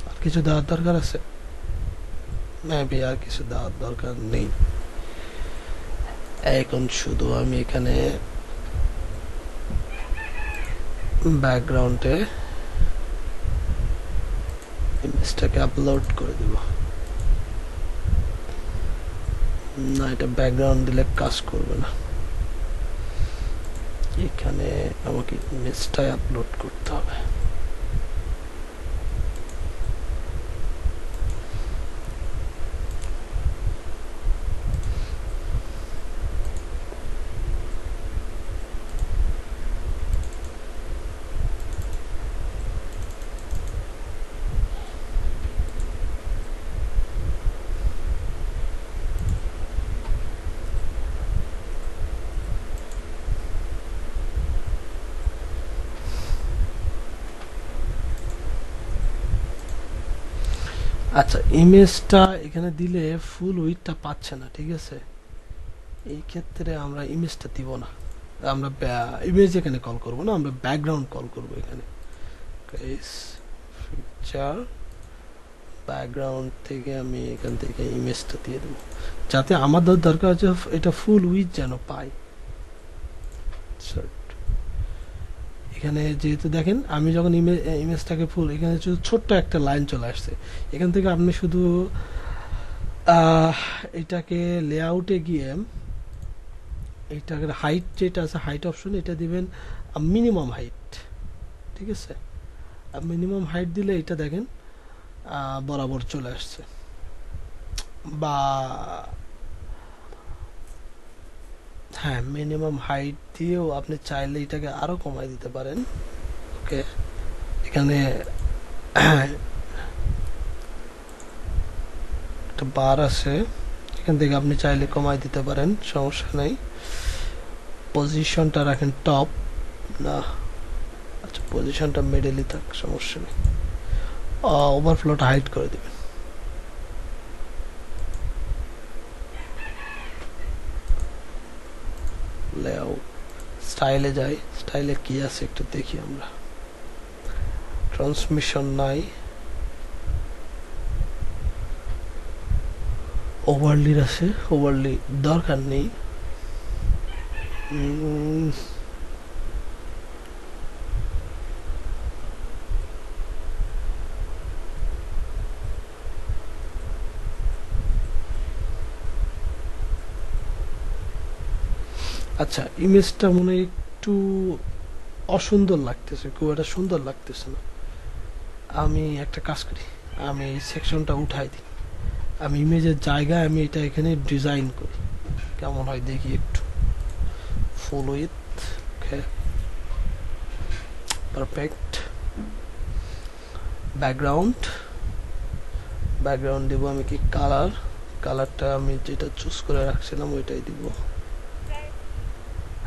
আর কিছু দেওয়ার দরকার আছে? মেবি আর কিছু দেওয়ার দরকার নেই। এখন শুধু আমি এখানে ব্যাকগ্রাউন্ডে ইমেজটাকে আপলোড করে দিব। না, এটা ব্যাকগ্রাউন্ড দিলে কাজ করবে না, এখানে আমাকে ইমেজটাই আপলোড করতে হবে। আচ্ছা, ইমেজটা এখানে দিলে ফুল উইথটা পাচ্ছে না, ঠিক আছে। এই ক্ষেত্রে আমরা ইমেজটা দিব না, আমরা ইমেজ এখানে কল করব না, আমরা ব্যাকগ্রাউন্ড কল করব এখানে। ফিচার ব্যাকগ্রাউন্ড থেকে আমি এখান থেকে ইমেজটা দিয়ে দেবো, যাতে আমাদের দরকার হচ্ছে এটা ফুল উইথ যেন পাই। এখানে যেহেতু দেখেন আমি যখন ইমেজটাকে ফুল, এখানে শুধু ছোট্ট একটা লাইন চলে আসছে। এখান থেকে আপনি শুধু এটাকে লেআউটে গিয়ে এইটাকে হাইট যেটা আছে, হাইট অপশন, এটা দিবেন মিনিমাম হাইট, ঠিক আছে। মিনিমাম হাইট দিলে এটা দেখেন বরাবর চলে আসছে। বা হ্যাঁ, মিনিমাম হাইট দিয়েও আপনি চাইলে এটাকে আরো কমায় দিতে পারেন। ওকে, এখানে একটা বার আছে, এখান থেকে আপনি চাইলে কমায় দিতে পারেন, সমস্যা নেই। পজিশনটা রাখেন টপ, না আচ্ছা পজিশনটা মিডলই থাক, সমস্যা নেই। ওভারফ্লোটা হাইড করে দিবেন। লেআউট, স্টাইলে যাই, স্টাইলে কি আছে একটু দেখি আমরা। ট্রান্সমিশন নাই, ওভারলির আছে, ওভারলি দরকার নেই। আচ্ছা, ইমেজটা মনে হয় একটু অসুন্দর লাগতেছে, খুব একটা সুন্দর লাগতেছে না। আমি একটা কাজ করি, আমি এই সেকশনটা উঠাই দিই, আমি ইমেজের জায়গায় আমি এটা এখানে ডিজাইন করি, কেমন হয় দেখি একটু। Full with, okay, perfect. Background, background দিব আমি কি কালার, কালারটা আমি যেটা চুজ করে রাখছিলাম ওইটাই দিব।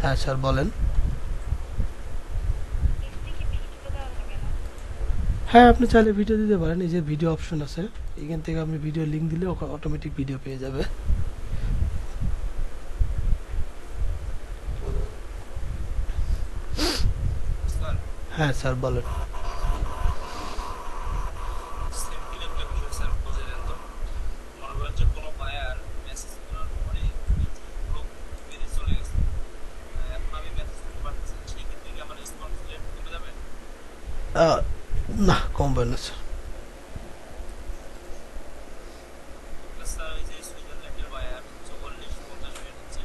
হ্যাঁ স্যার বলেন। হ্যাঁ, আপনি চাইলে ভিডিও দিতে পারেন, এই যে ভিডিও অপশন আছে, এখান থেকে আপনি ভিডিও লিঙ্ক দিলে অটোমেটিক ভিডিও পেয়ে যাবে। স্যার হ্যাঁ স্যার বলেন। সেন্টিমেন্ট বিষয় স্যার বুঝে দেন তো। মনে করেন যে কোনো বায়ার মেসেজ করার পরে লোক বেরিয়ে চলে গেছে, এখন আমি মেসেজ করতে পারতেছি না, সেই ক্ষেত্রে কি আমার রেসপন্স রেট কমে যাবে? আহ, না, কমবে না স্যার। স্যার ওই যে সুইজারল্যান্ডের বায়ার 40-50 মিনিট হচ্ছে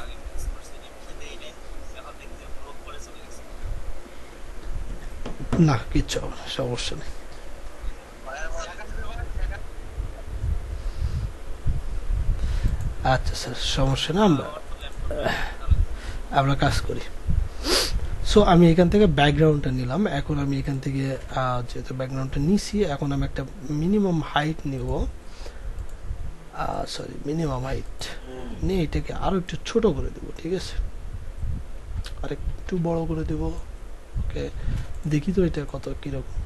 আগে মেসেজ করছে, রিপ্লাই দেই নাই, এখন দেখি যে ব্লক করে চলে গেছে। না, কিচ্ছু হবে না, সমস্যা নেই। আচ্ছা স্যার, সমস্যা না, আমরা আমার তো ল্যাপটপে আমরা কাজ করি। সো আমি এখান থেকে ব্যাকগ্রাউন্ডটা নিলাম, এখন আমি এখান থেকে যেহেতু ব্যাকগ্রাউন্ডটা নিছি, এখন আমি একটা মিনিমাম হাইট নিব, সরি মিনিমাম হাইট নিয়ে এটাকে আরো একটু ছোট করে দেব, ঠিক আছে, আর একটু বড় করে দেব। ওকে, দেখি তো এটা কত কিরকম।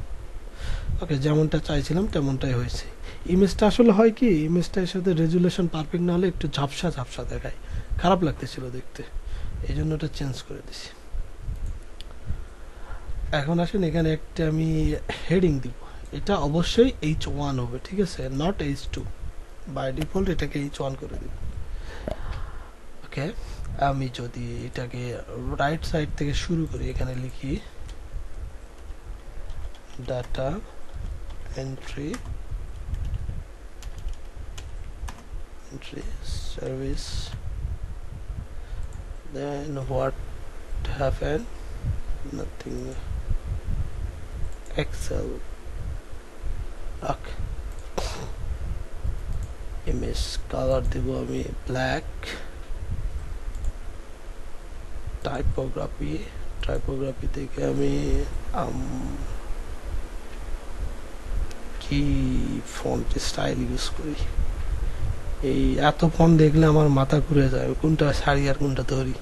ওকে, যেমনটা চাইছিলাম তেমনটাই হয়েছে। ইমেজটা আসলে হয় কি, ইমেজটার সাথে রেজুলেশন পারফেক্ট না হলে একটু ঝাপসা ঝাপসা দেখায়, খারাপ লাগতেছিল দেখতে, এই জন্য ওটা চেঞ্জ করে দিছি। এখন আসেন, এখানে একটা আমি হেডিং দিব, এটা অবশ্যই H1 হবে, ঠিক আছে, নট H2। বাই ডিফল্ট এটাকে H1 করে দিব। ওকে, আমি যদি এটাকে রাইট সাইড থেকে শুরু করি, এখানে লিখি data entry service, then what happened, nothing, Excel, okay, image color দিব আমি ব্ল্যাক, টাইপোগ্রাফি থেকে আমি কি ফন্ট স্টাইল ইউজ করি, এই এত ফন্ট দেখলে আমার মাথা ঘুরে যায়, কোনটা ছাড়ি আর কোনটা ধরি।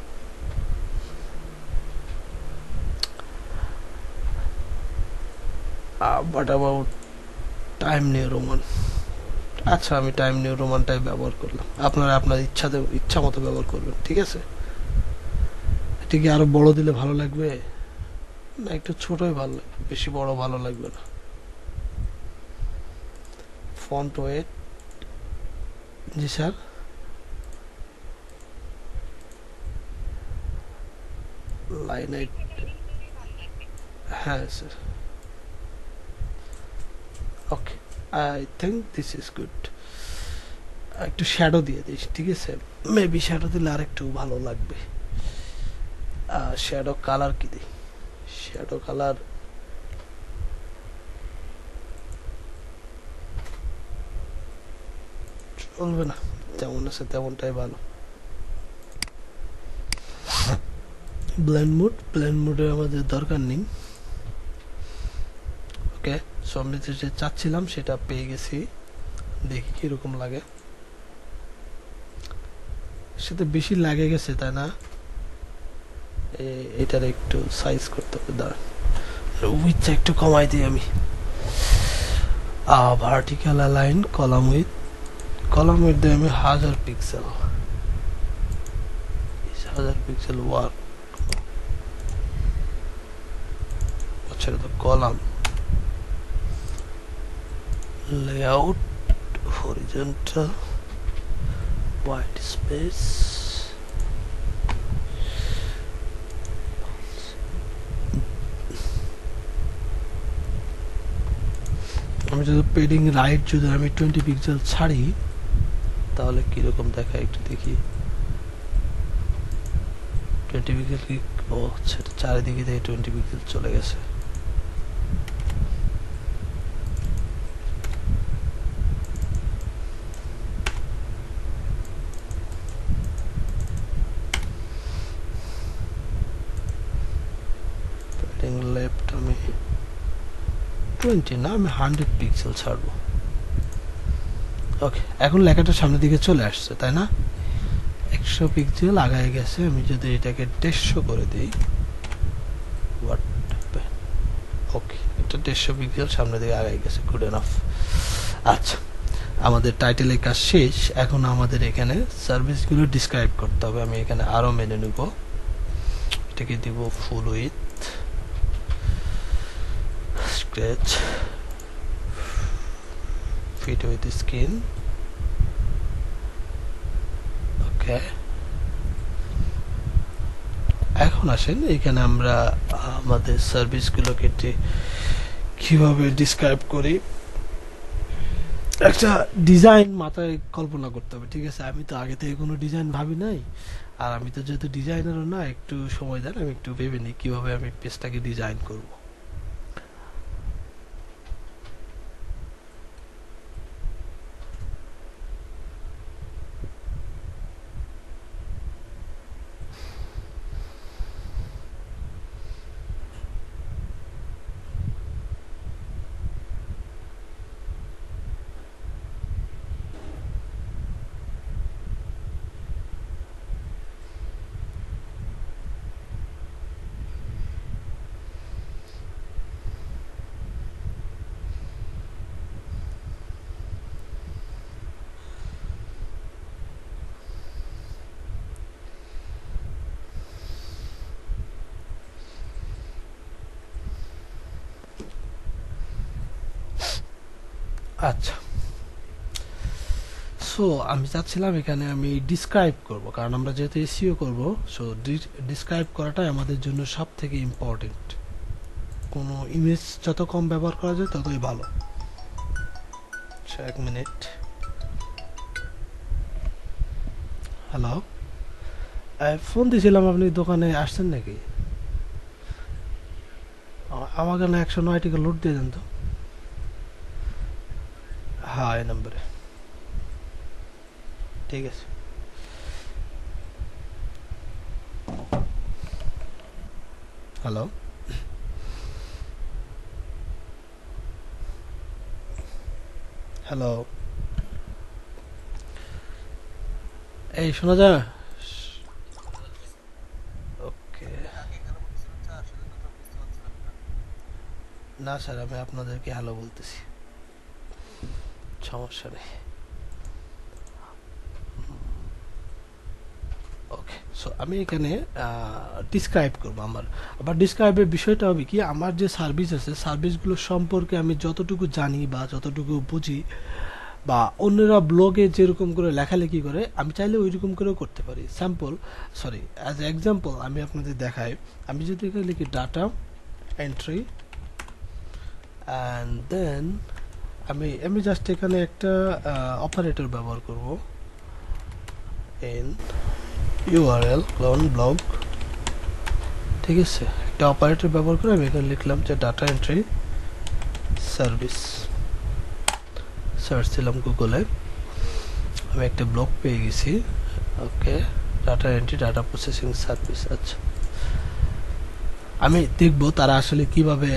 But about time new Roman, আচ্ছা আমি টাইম নিউ রোমানটাই ব্যবহার করলাম, আপনারা আপনার ইচ্ছা মতো ব্যবহার করবেন, ঠিক আছে। এটা কি আরো বড় দিলে ভালো লাগবে, না একটু ছোটই ভালো লাগবে, বেশি বড় ভালো লাগবে না। ফন্ট ওয়েট, জি স্যার, লাইন হাইট, হ্যাঁ sir, okay, I think this is good. একটু শ্যাডো দিয়ে দিস, ঠিক আছে, মেবি শ্যাডো দিলে আর একটু ভালো লাগবে। শ্যাডো কালার কি দিই, শ্যাডো কালার বলবে না, যেমন আছে তেমনটাই ভালো। ব্লেন্ড মোডের আমাদের দরকার নেই। ওকে, সো আমি যে চাচ্ছিলাম সেটা পেয়ে গেছি, দেখি কিরকম লাগে। সেটা বেশি লাগে গেছে তাই না? এটার একটু সাইজ করতে হবে, দাঁড়ান উইথটা একটু কমাই দিই আমি। ভার্টিক্যাল অ্যালাইন কলাম উইথ দিয়ে আমি 1000 পিক্সেল, 1000 পিক্সেল ওয়ার্ক। আচ্ছা, এটা তো column. Layout horizontal white space, আমি যদি পেডিং রাইট যদি আমি 20 পিক্সেল ছাড়ি তাহলে কিরকম দেখায় একটু দেখি। 20 পিক্সেল কি, ও আচ্ছা, চারিদিকে থেকে 20 পিক্সেল চলে গেছে। পেডিং লেফট আমি 20 না, আমি 100 পিক্সেল ছাড়বো। ওকে, এখন লেখাটা সামনের দিকে চলে আসছে তাই না? 100 পিক্সেল আগায় গেছে। আমি যদি এটাকে 150 করে দিই, হোয়াট, ওকে, এটা 150 পিক্সেল সামনের দিকে আগায় গেছে, গুড এনাফ। আচ্ছা, আমাদের টাইটেলের কাজ শেষ। এখন আমাদের এখানে সার্ভিসগুলো ডিসক্রাইব করতে হবে। আমি এখানে আরো মেনে নেব, এটাকে দিব full with scratch, fit with screen. Okay, এখন আসেন এখানে আমরা আমাদের সার্ভিসগুলোকে কিভাবে ডিসক্রাইব করি। একটা ডিজাইন মাথায় কল্পনা করতে হবে, ঠিক আছে? আমি তো আগে থেকে কোনো ডিজাইন ভাবি নাই, আর আমি তো যেহেতু ডিজাইনারও না, একটু সময় দেন, আমি একটু ভেবে নিই কিভাবে আমি পেজটাকে ডিজাইন করব। আচ্ছা, সো আমি চাচ্ছিলাম এখানে আমি ডিসক্রাইব করব, কারণ আমরা যেহেতু এসইও করব, সো ডিসক্রাইব করাটাই আমাদের জন্য সব থেকে ইম্পর্টেন্ট। কোনো ইমেজ যত কম ব্যবহার করা যায় ততই ভালো। আচ্ছা, 1 মিনিট। হ্যালো, ফোন দিয়েছিলাম, আপনি দোকানে আসছেন নাকি? আমাকে না 109 টাকা লোড দিয়ে দেন তো। হ্যাঁ, এই নম্বরে। ঠিক আছে। হ্যালো, হ্যালো, এই শোনা যায়? ওকে, না স্যার, আমি আপনাদেরকে হ্যালো বলতেছি, সমস্যা নেই। ওকে, সো আমি এখানে ডিসক্রাইব করবো আমার। আবার ডিসক্রাইবের বিষয়টা হবে কি, আমার যে সার্ভিস আছে সার্ভিসগুলো সম্পর্কে আমি যতটুকু জানি বা যতটুকু বুঝি, বা অন্যরা ব্লগে যেরকম করে লেখালেখি করে, আমি চাইলে ওই রকম করেও করতে পারি। অ্যাজ এক্সাম্পল আমি আপনাদের দেখাই। আমি যদি এখানে লিখি ডাটা এন্ট্রি, অ্যান্ড দেন আমি জাস্ট এখানে একটা অপারেটর ব্যবহার করব, এন ইউআরএল ক্লোন ব্লগ, ঠিক আছে? একটা অপারেটর ব্যবহার করে আমি এখানে লিখলাম যে ডাটা এন্ট্রি সার্ভিস, সার্চ দিলাম গুগলে। আমি একটা ব্লক পেয়ে গেছি। Okay, data entry data processing service. আচ্ছা, আমি দেখব তারা আসলে কিভাবে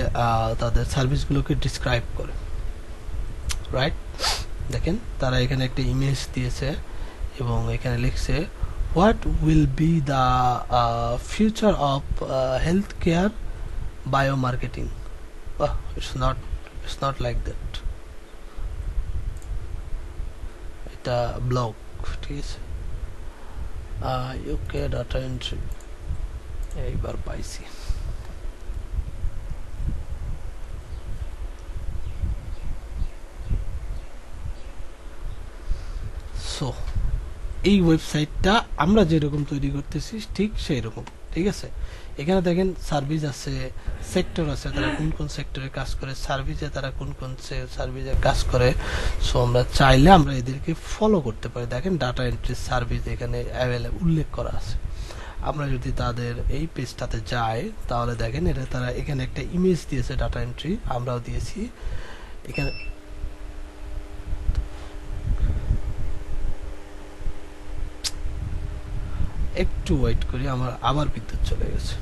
তাদের সার্ভিসগুলোকে ডিসক্রাইব করে। রাইট, দেখেন তারা এখানে একটা ইমেজ দিয়েছে এবং এখানে লিখছে what will be the future of health care bio marketing. It's not like that, এটা ব্লগ, ঠিক আছে। ইউকে ডাটা এন্ট্রি এইবার পাইছি। সো এই ওয়েবসাইটটা আমরা যেরকম তৈরি করতেছি ঠিক সেই রকম, ঠিক আছে। এখানে দেখেন সার্ভিস আছে, সেক্টর আছে, তারা কোন কোন সেক্টরে কাজ করে, সার্ভিসে তারা কোন কোন সার্ভিসে কাজ করে। সো আমরা চাইলে আমরা এদেরকে ফলো করতে পারি। দেখেন ডাটা এন্ট্রি সার্ভিস এখানে অ্যাভেলেবল উল্লেখ করা আছে। আমরা যদি তাদের এই পেজটাতে যাই তাহলে দেখেন এটা তারা এখানে একটা ইমেজ দিয়েছে ডাটা এন্ট্রি, আমরাও দিয়েছি এখানে। একটু ওয়েট করি, আমার আবার বিদ্যুৎ চলে গেছে।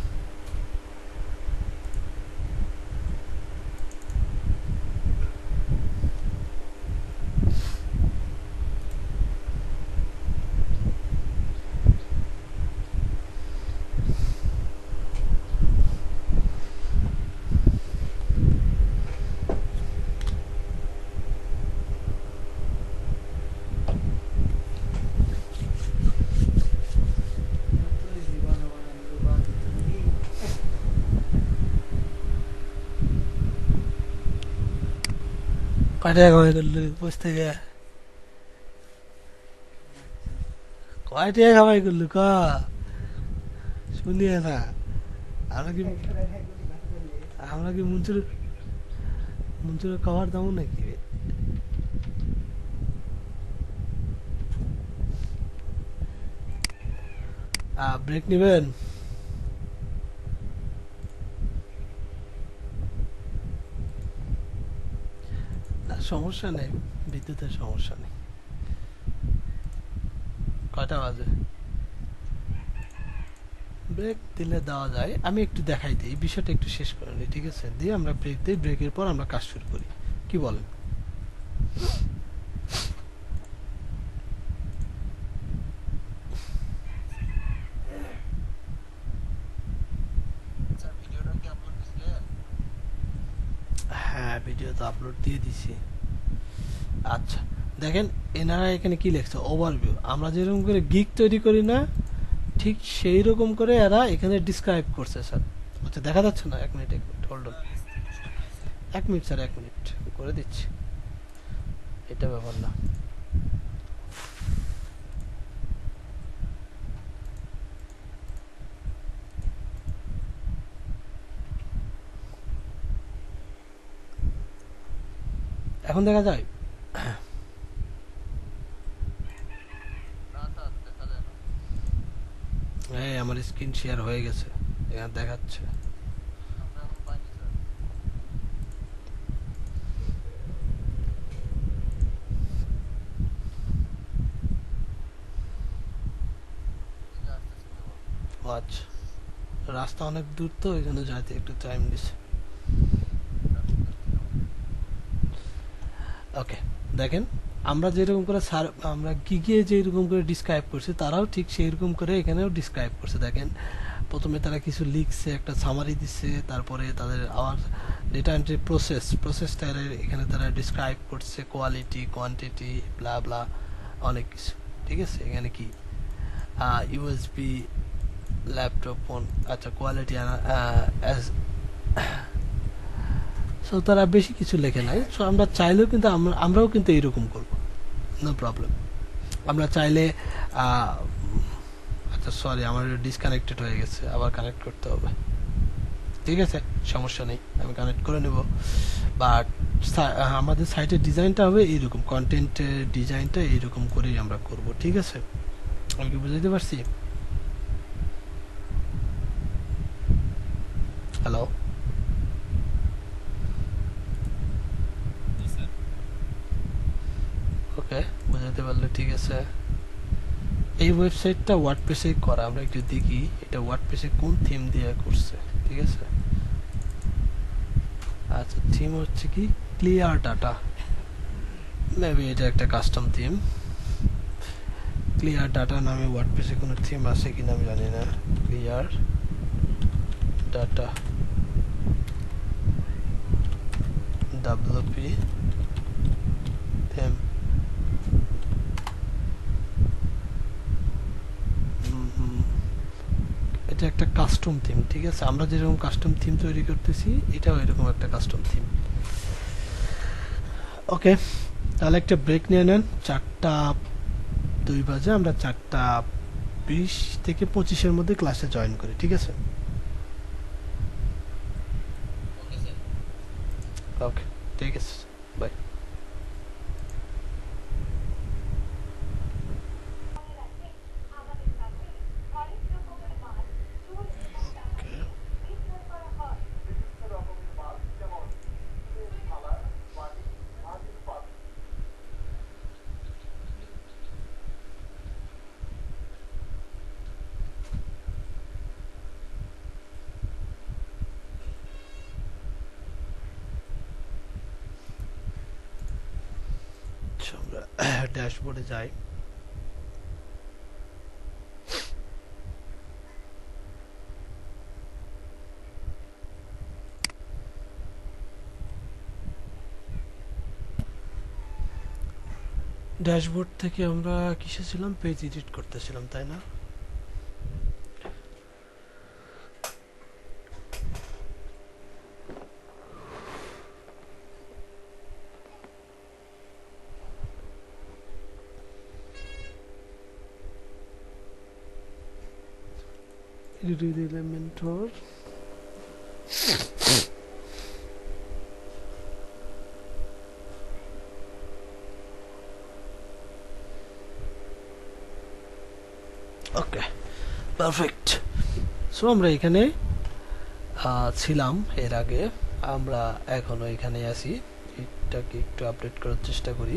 কয় টাকা কামাই করলি বস থেকে? কয় টাকা কামাই করলি ক, শুনিয়ে না। আমরা কি আমরা কি মঞ্চুরের খাবার দাম নাকি? ব্রেক নেবেন? না সমস্যা নেই, বিদ্যুতের সমস্যা নেই। কয়টা বাজে? ব্রেক দিলে দেওয়া যায়, আমি একটু দেখাই দিই, এই বিষয়টা একটু শেষ করে নিই, ঠিক আছে। দিয়ে আমরা ব্রেক দিই, ব্রেকের পর আমরা কাজ শুরু করি, কি বলেন? স্যার ভিডিওটা কি আপলোড দিছিলেন? হ্যাঁ, ভিডিও তো আপলোড দিয়ে দিছি। আচ্ছা, দেখেন এনারা এখানে কি লিখছে, ওভারভিউ। আমরা যেরকম করে গিগ তৈরি করি না, ঠিক সেই রকম করে এরা এখানে ডিসক্রাইব করছে স্যার। আচ্ছা, দেখা যাচ্ছে না? এক মিনিট হোল্ড অন। স্ক্রিনশট আছে। এক মিনিট স্যার, এক মিনিট করে দিচ্ছি, এটা ব্যাপার না। এখন দেখা যায়? না স্যার দেখা যায় না। এই আমার স্ক্রিন শেয়ার হয়ে গেছে, এখানে দেখাচ্ছে। আমরা এখন পাইনি স্যার। এই যে আসতেছে কেবল। ও আচ্ছা, রাস্তা অনেক দূর তো ওই জন্য যাইতে একটু টাইম দিছে। ওকে, দেখেন আমরা যেরকম করে আমরা গিগে যেরকম করে ডিসক্রাইব করছি তারাও ঠিক সেই রকম করে এখানেও ডিসক্রাইব করছে। দেখেন প্রথমে তারা কিছু লিখছে, একটা সামারি দিচ্ছে, তারপরে তাদের আবার ডেটা এন্ট্রি প্রসেসটা এখানে তারা ডিসক্রাইব করছে, কোয়ালিটি, কোয়ান্টিটি, ব্লা ব্লা, অনেক কিছু, ঠিক আছে। এখানে কি ইউএসবি ল্যাপটপ ফোন, আচ্ছা কোয়ালিটি সো তারা বেশি কিছু লেখে নাই। সো আমরা চাইলেও কিন্তু আমরাও কিন্তু এইরকম করব, নো প্রবলেম। আমরা চাইলে আচ্ছা সরি, আমার ডিসকানেক্টেড হয়ে গেছে, আবার কানেক্ট করতে হবে, ঠিক আছে, সমস্যা নেই, আমি কানেক্ট করে নেব। বাট আমাদের সাইটের ডিজাইনটা হবে এইরকম, কন্টেন্টের ডিজাইনটা এইরকম করেই আমরা করব, ঠিক আছে। আমি কি বুঝাইতে পারছি? হ্যালো, জি স্যার। ওকে, বুঝাইতে পারলে ঠিক আছে। এই ওয়েবসাইটটা ওয়ার্ডপ্রেসে করা, আমরা একটু দেখি এটা ওয়ার্ডপ্রেসে কোন থিম দিয়ে করছে। ঠিক আছে, আচ্ছা থিম হচ্ছে কি ক্লিয়ার ডাটা, মেবি এটা একটা কাস্টম থিম। ক্লিয়ার ডাটা নামে ওয়ার্ডপ্রেসে কোনো থিম আছে কিনা আমি জানি না। ক্লিয়ার ডাটা WP থিম, এটা একটা কাস্টম থিম। ঠিক আছে, আমরা যেরকম কাস্টম থিম তৈরি করতেছি এটাও এরকম একটা কাস্টম থিম। ওকে, তাহলে একটা ব্রেক নিয়ে নেন। 4টা 2 বাজে, আমরা 4টা 20 থেকে 25-এর মধ্যে ক্লাসে জয়েন করি। ঠিক আছে, ওকে স্যার। ওকে ঠিক আছে, বাই। আমরা ড্যাশবোর্ডে যাই। ড্যাশবোর্ড থেকে আমরা কিসে ছিলাম, পেজ এডিট করতেছিলাম তাই না? Edit Elementor, okay perfect. So আমরা এখানে ছিলাম এর আগে, আমরা এখনো এখানে আছি। এটাকে একটু আপডেট করার চেষ্টা করি।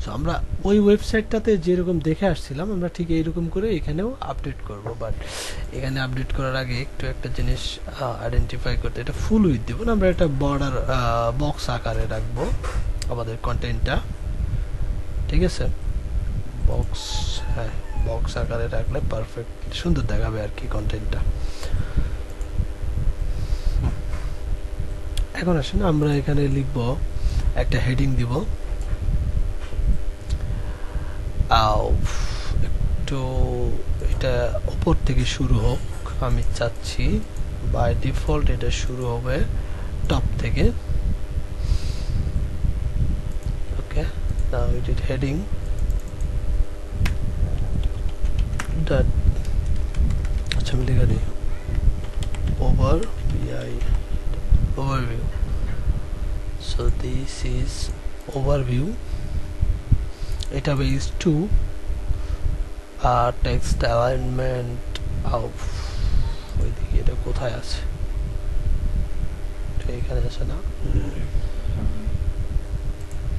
সো আমরা ওই ওয়েবসাইটটাতে যেরকম দেখে আসছিলাম আমরা ঠিক এইরকম করে এখানেও আপডেট করব। বাট এখানে আপডেট করার আগে একটু একটা জিনিস আইডেন্টিফাই করতে, এটা ফুল উইথ দেবো না, আমরা একটা বর্ডার বক্স আকারে রাখবো আমাদের কন্টেন্টটা। ঠিক আছে, বক্স, হ্যাঁ বক্স আকারে রাখলে পারফেক্ট সুন্দর দেখাবে আর কি কন্টেন্টটা। এখন আসেন আমরা এখানে লিখব, একটা হেডিং দিব, একটু এটা উপর থেকে শুরু হোক আমি চাচ্ছি। বাই ডিফল্ট এটা শুরু হবে টপ থেকে। ওকে, নাও ইট ইজ হেডিং ডট, আচ্ছা আমি লিখে দিই overview. So this is overview. এটা base to text alignment of, ওইদিকে এটা কোথায় আছে, এখানে আছে না?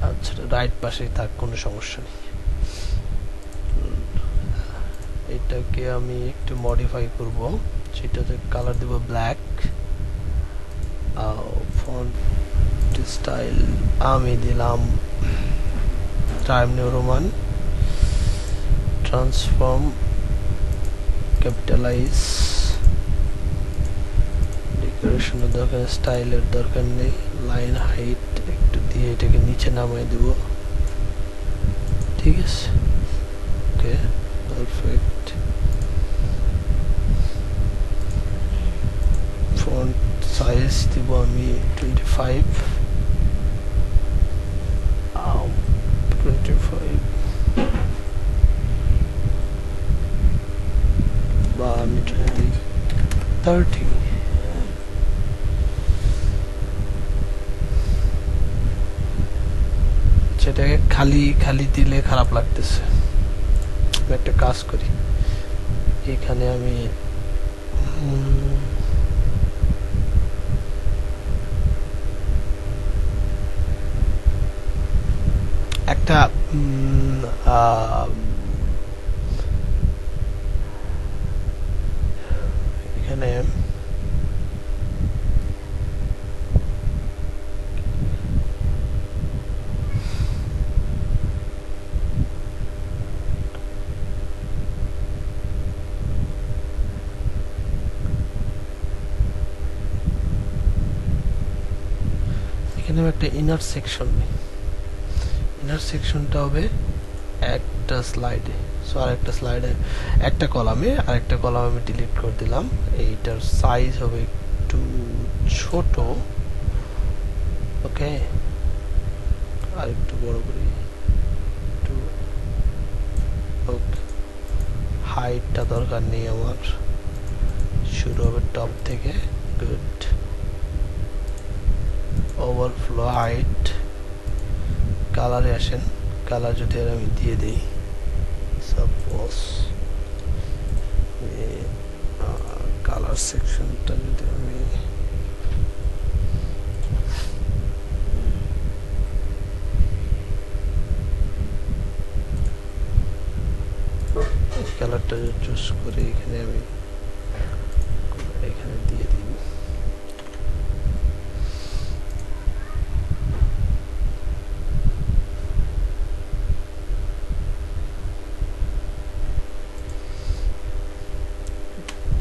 আচ্ছা রাইট পাশেই থাক, কোনো সমস্যা নেই। এটাকে আমি একটু মডিফাই করব, সেটাতে কালার দেব ব্ল্যাক। ফন্ট স্টাইল আমি দিলাম time new Roman, transform capitalise, ডেকোরেশনের দরকার, স্টাইলের দরকার নেই, লাইন হাইট একটু দিয়ে এটাকে নিচে নামাই দেব। ঠিক আছে, ওকে পারফেক্ট। ফন্ট সাইজ দিব আমি 25, বা আমি 30। সেটাকে খালি খালি দিলে খারাপ লাগতেছে, একটা কাজ করি, এখানে আমি একটা এখানে এখানে আমি একটা ইনার সেকশন নিই। ইনার সেকশনটা হবে একটা স্লাইডে, সো আরেকটা স্লাইডে একটা কলামে, আরেকটা কলাম আমি ডিলিট করে দিলাম। এইটার সাইজ হবে একটু ছোট, ওকে, আর একটু বড় করি, একটু ওকে। হাইটটা দরকার নেই আমার, শুরু হবে টপ থেকে, গুড। ওভারফ্লো হাইট, কালারে আসেন, কালার যদি আর আমি দিয়ে দিই সাপোজ কালার সেকশনটা যদি আমি কালারটা চুজ করে এখানে আমি এখানে দিয়ে দিই।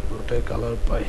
পুরোটাই কালার পাই।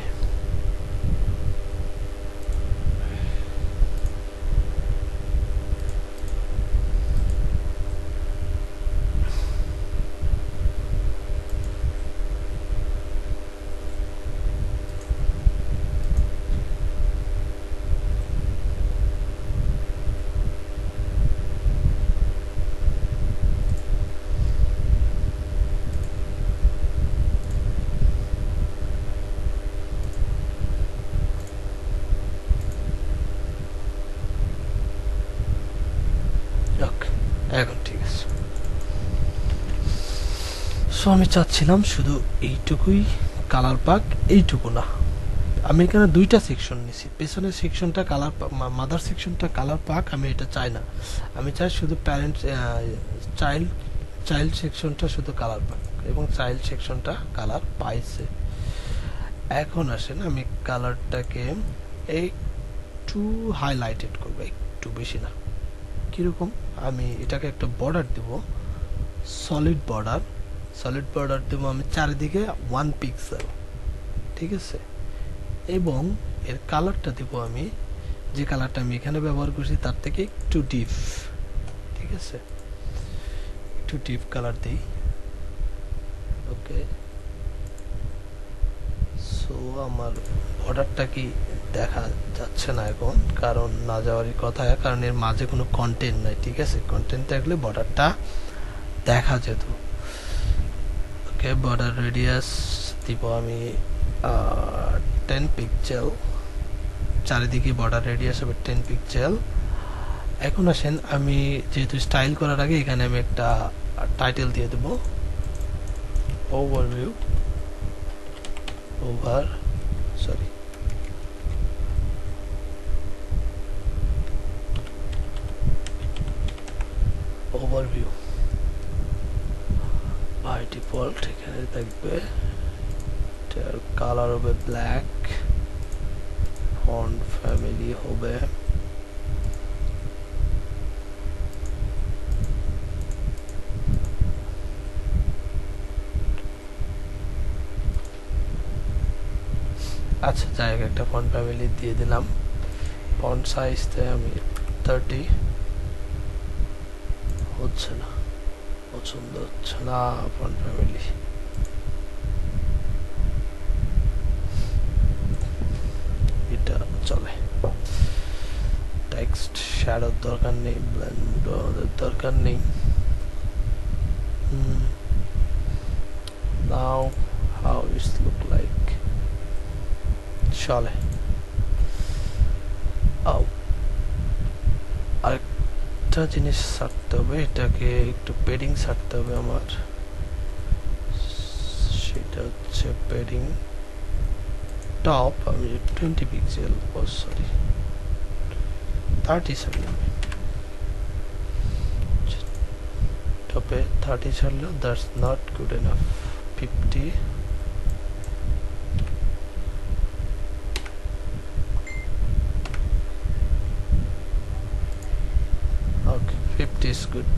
এখন ঠিক আছে। সো আমি চাচ্ছিলাম শুধু এইটুকুই কালার পাক, এইটুকু না। আমি এখানে দুইটা সেকশন নিছি, পেছনের সেকশনটা কালার, মাদার সেকশনটা কালার পাক, আমি এটা চাই না। আমি চাই শুধু প্যারেন্ট চাইল্ড চাইল্ড সেকশনটা শুধু কালার পাক, এবং চাইল্ড সেকশনটা কালার পাইছে। এখন আসেন আমি কালারটাকে একটু হাইলাইটেড করব, একটু বেশি না। কিরকম, আমি এটাকে একটা বর্ডার দেব, সলিড বর্ডার। সলিড বর্ডার দেবো আমি চারিদিকে 1 পিক্সেল, ঠিক আছে। এবং এর কালারটা দেব আমি, যে কালারটা আমি এখানে ব্যবহার করছি তার থেকে একটু ডিপ, ঠিক আছে, একটু ডিপ কালার দিই, ওকে। সো আমার বর্ডারটা কি দেখা যাচ্ছে না এখন, কারণ না যাওয়ারই কথা, কারণ এর মাঝে কোনো কন্টেন্ট নাই, ঠিক আছে। কন্টেন্ট থাকলে বর্ডারটা দেখা যেত, ওকে। বর্ডার রেডিয়াস দিব আমি 10 পিক্সেল, চারিদিকে বর্ডার রেডিয়াস হবে 10 পিক্সেল। এখন আসেন আমি যেহেতু স্টাইল করার আগে এখানে আমি একটা টাইটেল দিয়ে দেব, ওভারভিউ, ওভারভিউ বাই ডিফল্ট এখানে থাকবে। এটার কালার হবে ব্ল্যাক, ফন্ট ফ্যামিলি হবে আচ্ছা যাই হোক, একটা ফন্ট ফ্যামিলি দিয়ে দিলাম। ফন্ট সাইজতে আমি 30, হচ্ছে না, পছন্দ হচ্ছে না ফন্ট ফ্যামিলি। এটা চলে। টেক্সট শ্যাডোর দরকার নেই, ব্লেন্ডের দরকার নেই। নাও হাউ ইটস লুক লাইক, চলে। আরেকটা জিনিস ছাড়তে হবে, এটাকে একটু পেডিং ছাড়তে হবে আমার, সেটা হচ্ছে পেডিং টপ আমি 20 পিক্সেল, ও সরি 37, টপে 30 ছাড়লো, that's not good enough. 50, okay 50 is good.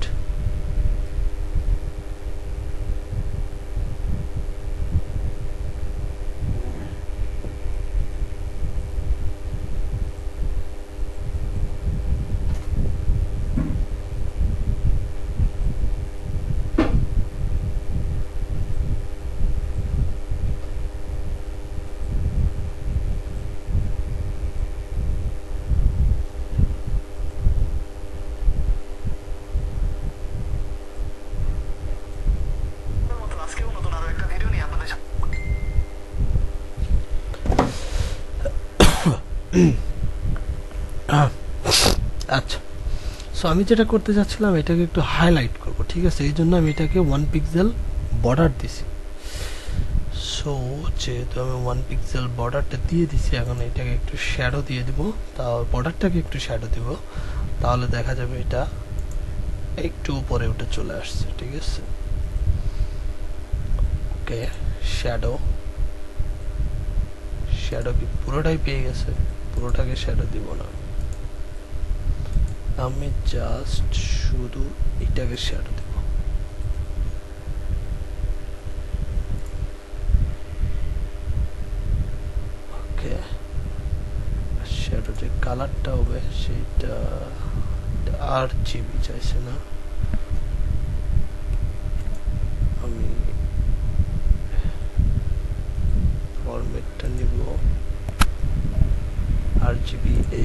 আজকেও নতুন আরো একটা ভিডিও নিয়ে আপনাদের আচ্ছা, সো আমি যেটা করতে চাচ্ছিলাম এটাকে একটু হাইলাইট করব, ঠিক আছে? এই জন্য আমি এটাকে 1 পিক্সেল বর্ডার দিছি। সো যেহেতু আমি 1 পিক্সেল বর্ডারটা দিয়ে দিছি, এখন এটাকে একটু শ্যাডো দিয়ে দিব, তাও বর্ডারটাকে একটু শ্যাডো দিব, তাহলে দেখা যাবে এটা একটু উপরে উঠে চলে আসছে, ঠিক আছে? ওকে, শ্যাডো কি পুরোটাই পেয়ে গেছে? পুরোটাকে শ্যাডো দিব না, আমি জাস্ট শুধু এটাকে শ্যাডো দেব। ওকে, শ্যাডো যে কালারটা হবে সেটা RGB চাইছে না, আমি ফরম্যাটটা নিব RGBA।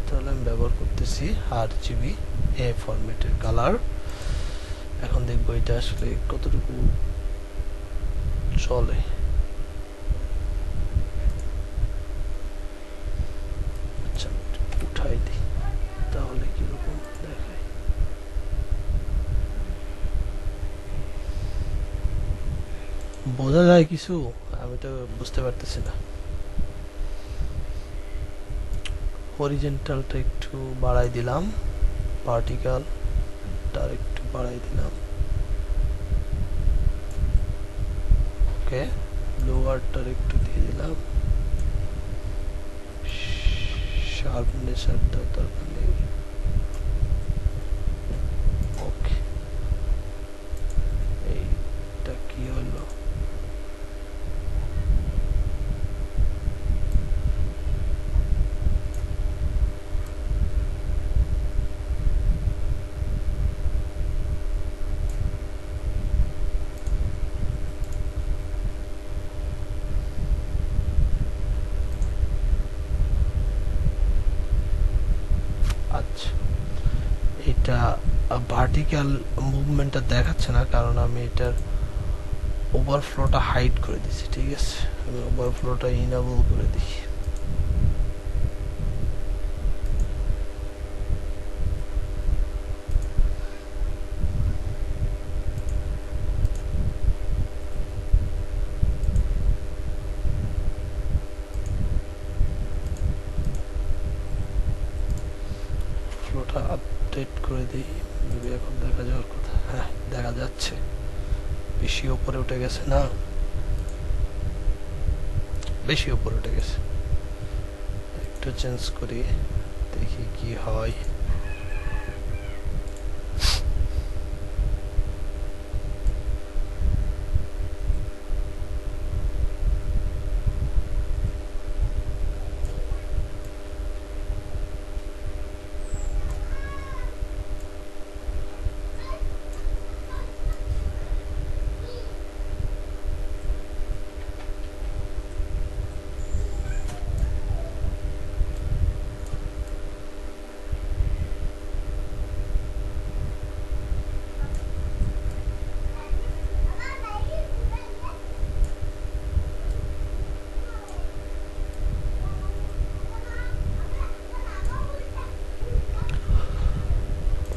তাহলে আমি ব্যবহার করতেছি RGBA ফরম্যাটের কালার। এখন দেখবো এটা আসলে কতটুকু চলে। আচ্ছা, উঠাই দিই, তাহলে কিরকম দেখায়। বোঝা যায় কিছু? আমি তো বুঝতে পারতেছি না। হরিজেন্টালটা একটু বাড়াই দিলাম, ভার্টিক্যালটা একটু বাড়াই দিলাম। ওকে, লোয়ারটার একটু দিয়ে দিলাম, শার্পনেসটা দরকার নেই। ওকে, এইটা কি হলো? আচ্ছা, এটা ভার্টিক্যাল মুভমেন্টটা দেখাচ্ছে না, কারণ আমি এটার ওভারফ্লোটা হাইড করে দিছি, ঠিক আছে? আমি ওভারফ্লোটা ইনেবল করে দিই। ফ্লোটা আপডেট করে দিই, মেবি এখন দেখা যাওয়ার কথা। হ্যাঁ, দেখা যাচ্ছে, বেশি উপরে উঠে গেছে না, বেশি উপরে উঠে গেছে। একটু চেঞ্জ করি, দেখি কি হয়।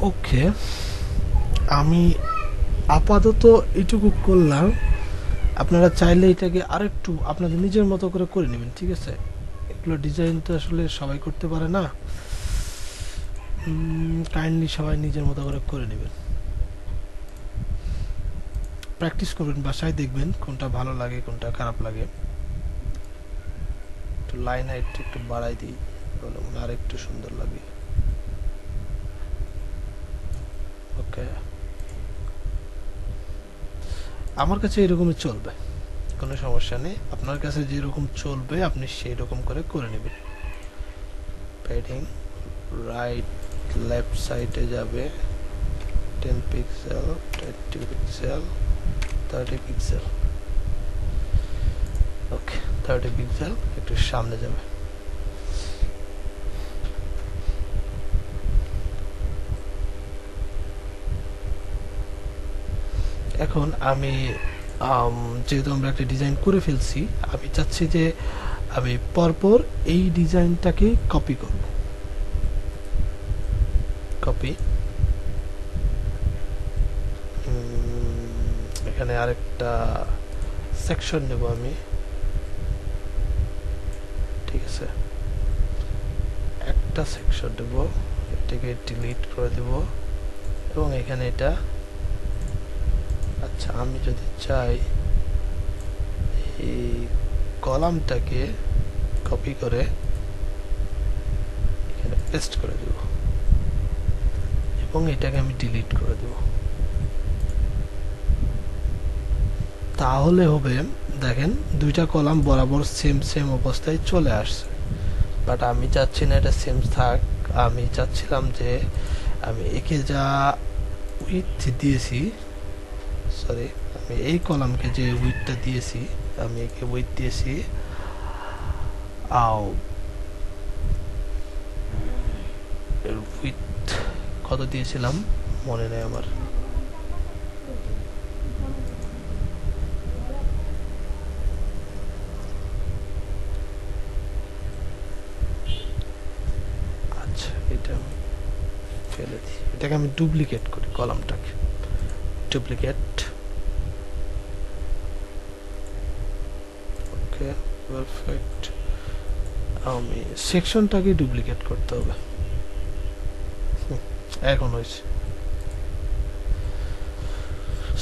ওকে, আমি আপাতত এটুকু করলাম। আপনারা চাইলে এটাকে আরেকটু আপনাদের নিজের মতো করে নেবেন, ঠিক আছে? এগুলো ডিজাইন তো আসলে সবাই করতে পারে না, কাইন্ডলি সবাই নিজের মতো করে নেবেন, প্র্যাকটিস করবেন, বাসায় দেখবেন কোনটা ভালো লাগে কোনটা খারাপ লাগে। একটু লাইন হাইট একটু বাড়াই দিই তাহলে মনে হয় আর একটু সুন্দর লাগে। ওকে, আমার কাছে এরকমই চলবে, কোনো সমস্যা নেই, আপনার কাছে যেরকম চলবে আপনি সেই রকম করে নেবেন। প্যাডিং রাইট লেফট সাইডে যাবে 10 পিক্সেল, 20 পিক্সেল, 30 পিক্সেল। ওকে, 30 পিক্সেল একটু সামনে যাবে। এখন আমি যেহেতু আমরা একটা ডিজাইন করে ফেলছি, আমি চাচ্ছি যে আমি পরপর এই ডিজাইনটাকে কপি করব। কপি, এখানে আরেকটা সেকশন নেব আমি, ঠিক আছে, একটা সেকশন দেব, এটাকে ডিলিট করে দেব এবং এখানে এটা, আচ্ছা আমি যদি চাই এই কলামটাকে কপি করে এখানে পেস্ট করে দেব এবং এটাকে আমি ডিলিট করে দেব, তাহলে হবে দেখেন দুইটা কলাম বরাবর সেম অবস্থায় চলে আসছে। বাট আমি চাচ্ছি না এটা সেম থাক, আমি চাচ্ছিলাম যে আমি একে যা উইথ দিয়েছি, সরি আমি এই কলামকে যে উইথটা দিয়েছি, আমি একে উইথ দিয়েছি উইথ কত দিয়েছিলাম মনে নেই আমার, আচ্ছা এটা আমি ফেলে দিই, এটাকে আমি ডুপ্লিকেট করি, কলামটাকে ডুপ্লিকেট, ওকে পারফেক্ট, আমি সেকশনটাকে ডুপ্লিকেট করতে হবে, এখন হয়েছে।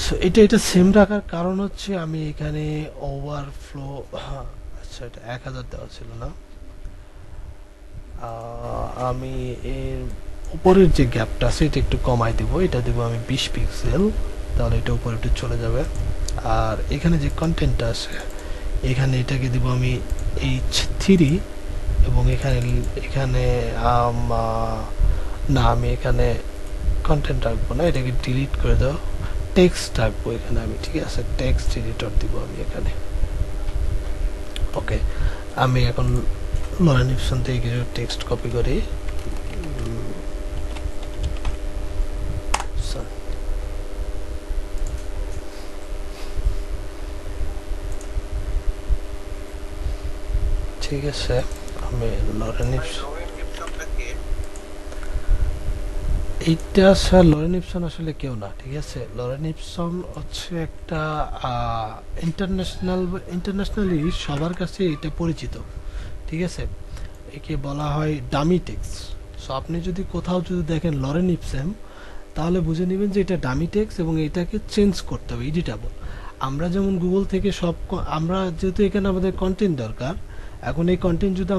সো এটা সেম রাখার কারণ হচ্ছে আমি এখানে ওভারফ্লো, আচ্ছা এটা 1000 দেওয়া ছিল না, আমি এর উপরের যে গ্যাপটা আছে এটা একটু কমাই দিব, এটা দেব আমি 20 পিক্সেল, তাহলে এটা উপরে একটু চলে যাবে। আর এখানে যে কন্টেন্টটা আছে এখানে এটাকে দিব আমি H3 এবং এখানে না আমি এখানে কন্টেন্ট রাখবো না, এটাকে ডিলিট করে দাও, টেক্সট রাখবো এখানে আমি, ঠিক আছে, টেক্সট এডিটর দিব আমি এখানে। ওকে, আমি এখন লরেন ইপসন থেকে কিছু টেক্সট কপি করি, ঠিক আছে, আমি লরেন ইপসন, এইটা স্যার লরেন ইপসন আসলে কেউ না, ঠিক আছে, লরেন ইপসন হচ্ছে একটা ইন্টারন্যাশনালি সবার কাছে এটা পরিচিত, ঠিক আছে, একে বলা হয় ডামি টেক্সট। সো আপনি যদি কোথাও যদি দেখেন লরেন ইপসন তাহলে বুঝে নেবেন যে এটা ডামি টেক্সট এবং এটাকে চেঞ্জ করতে হবে, এডিটেবল। আমরা যেমন গুগল থেকে আমরা যেহেতু এখানে আমাদের কন্টেন্ট দরকার, এখন এই কন্টেন্ট যদি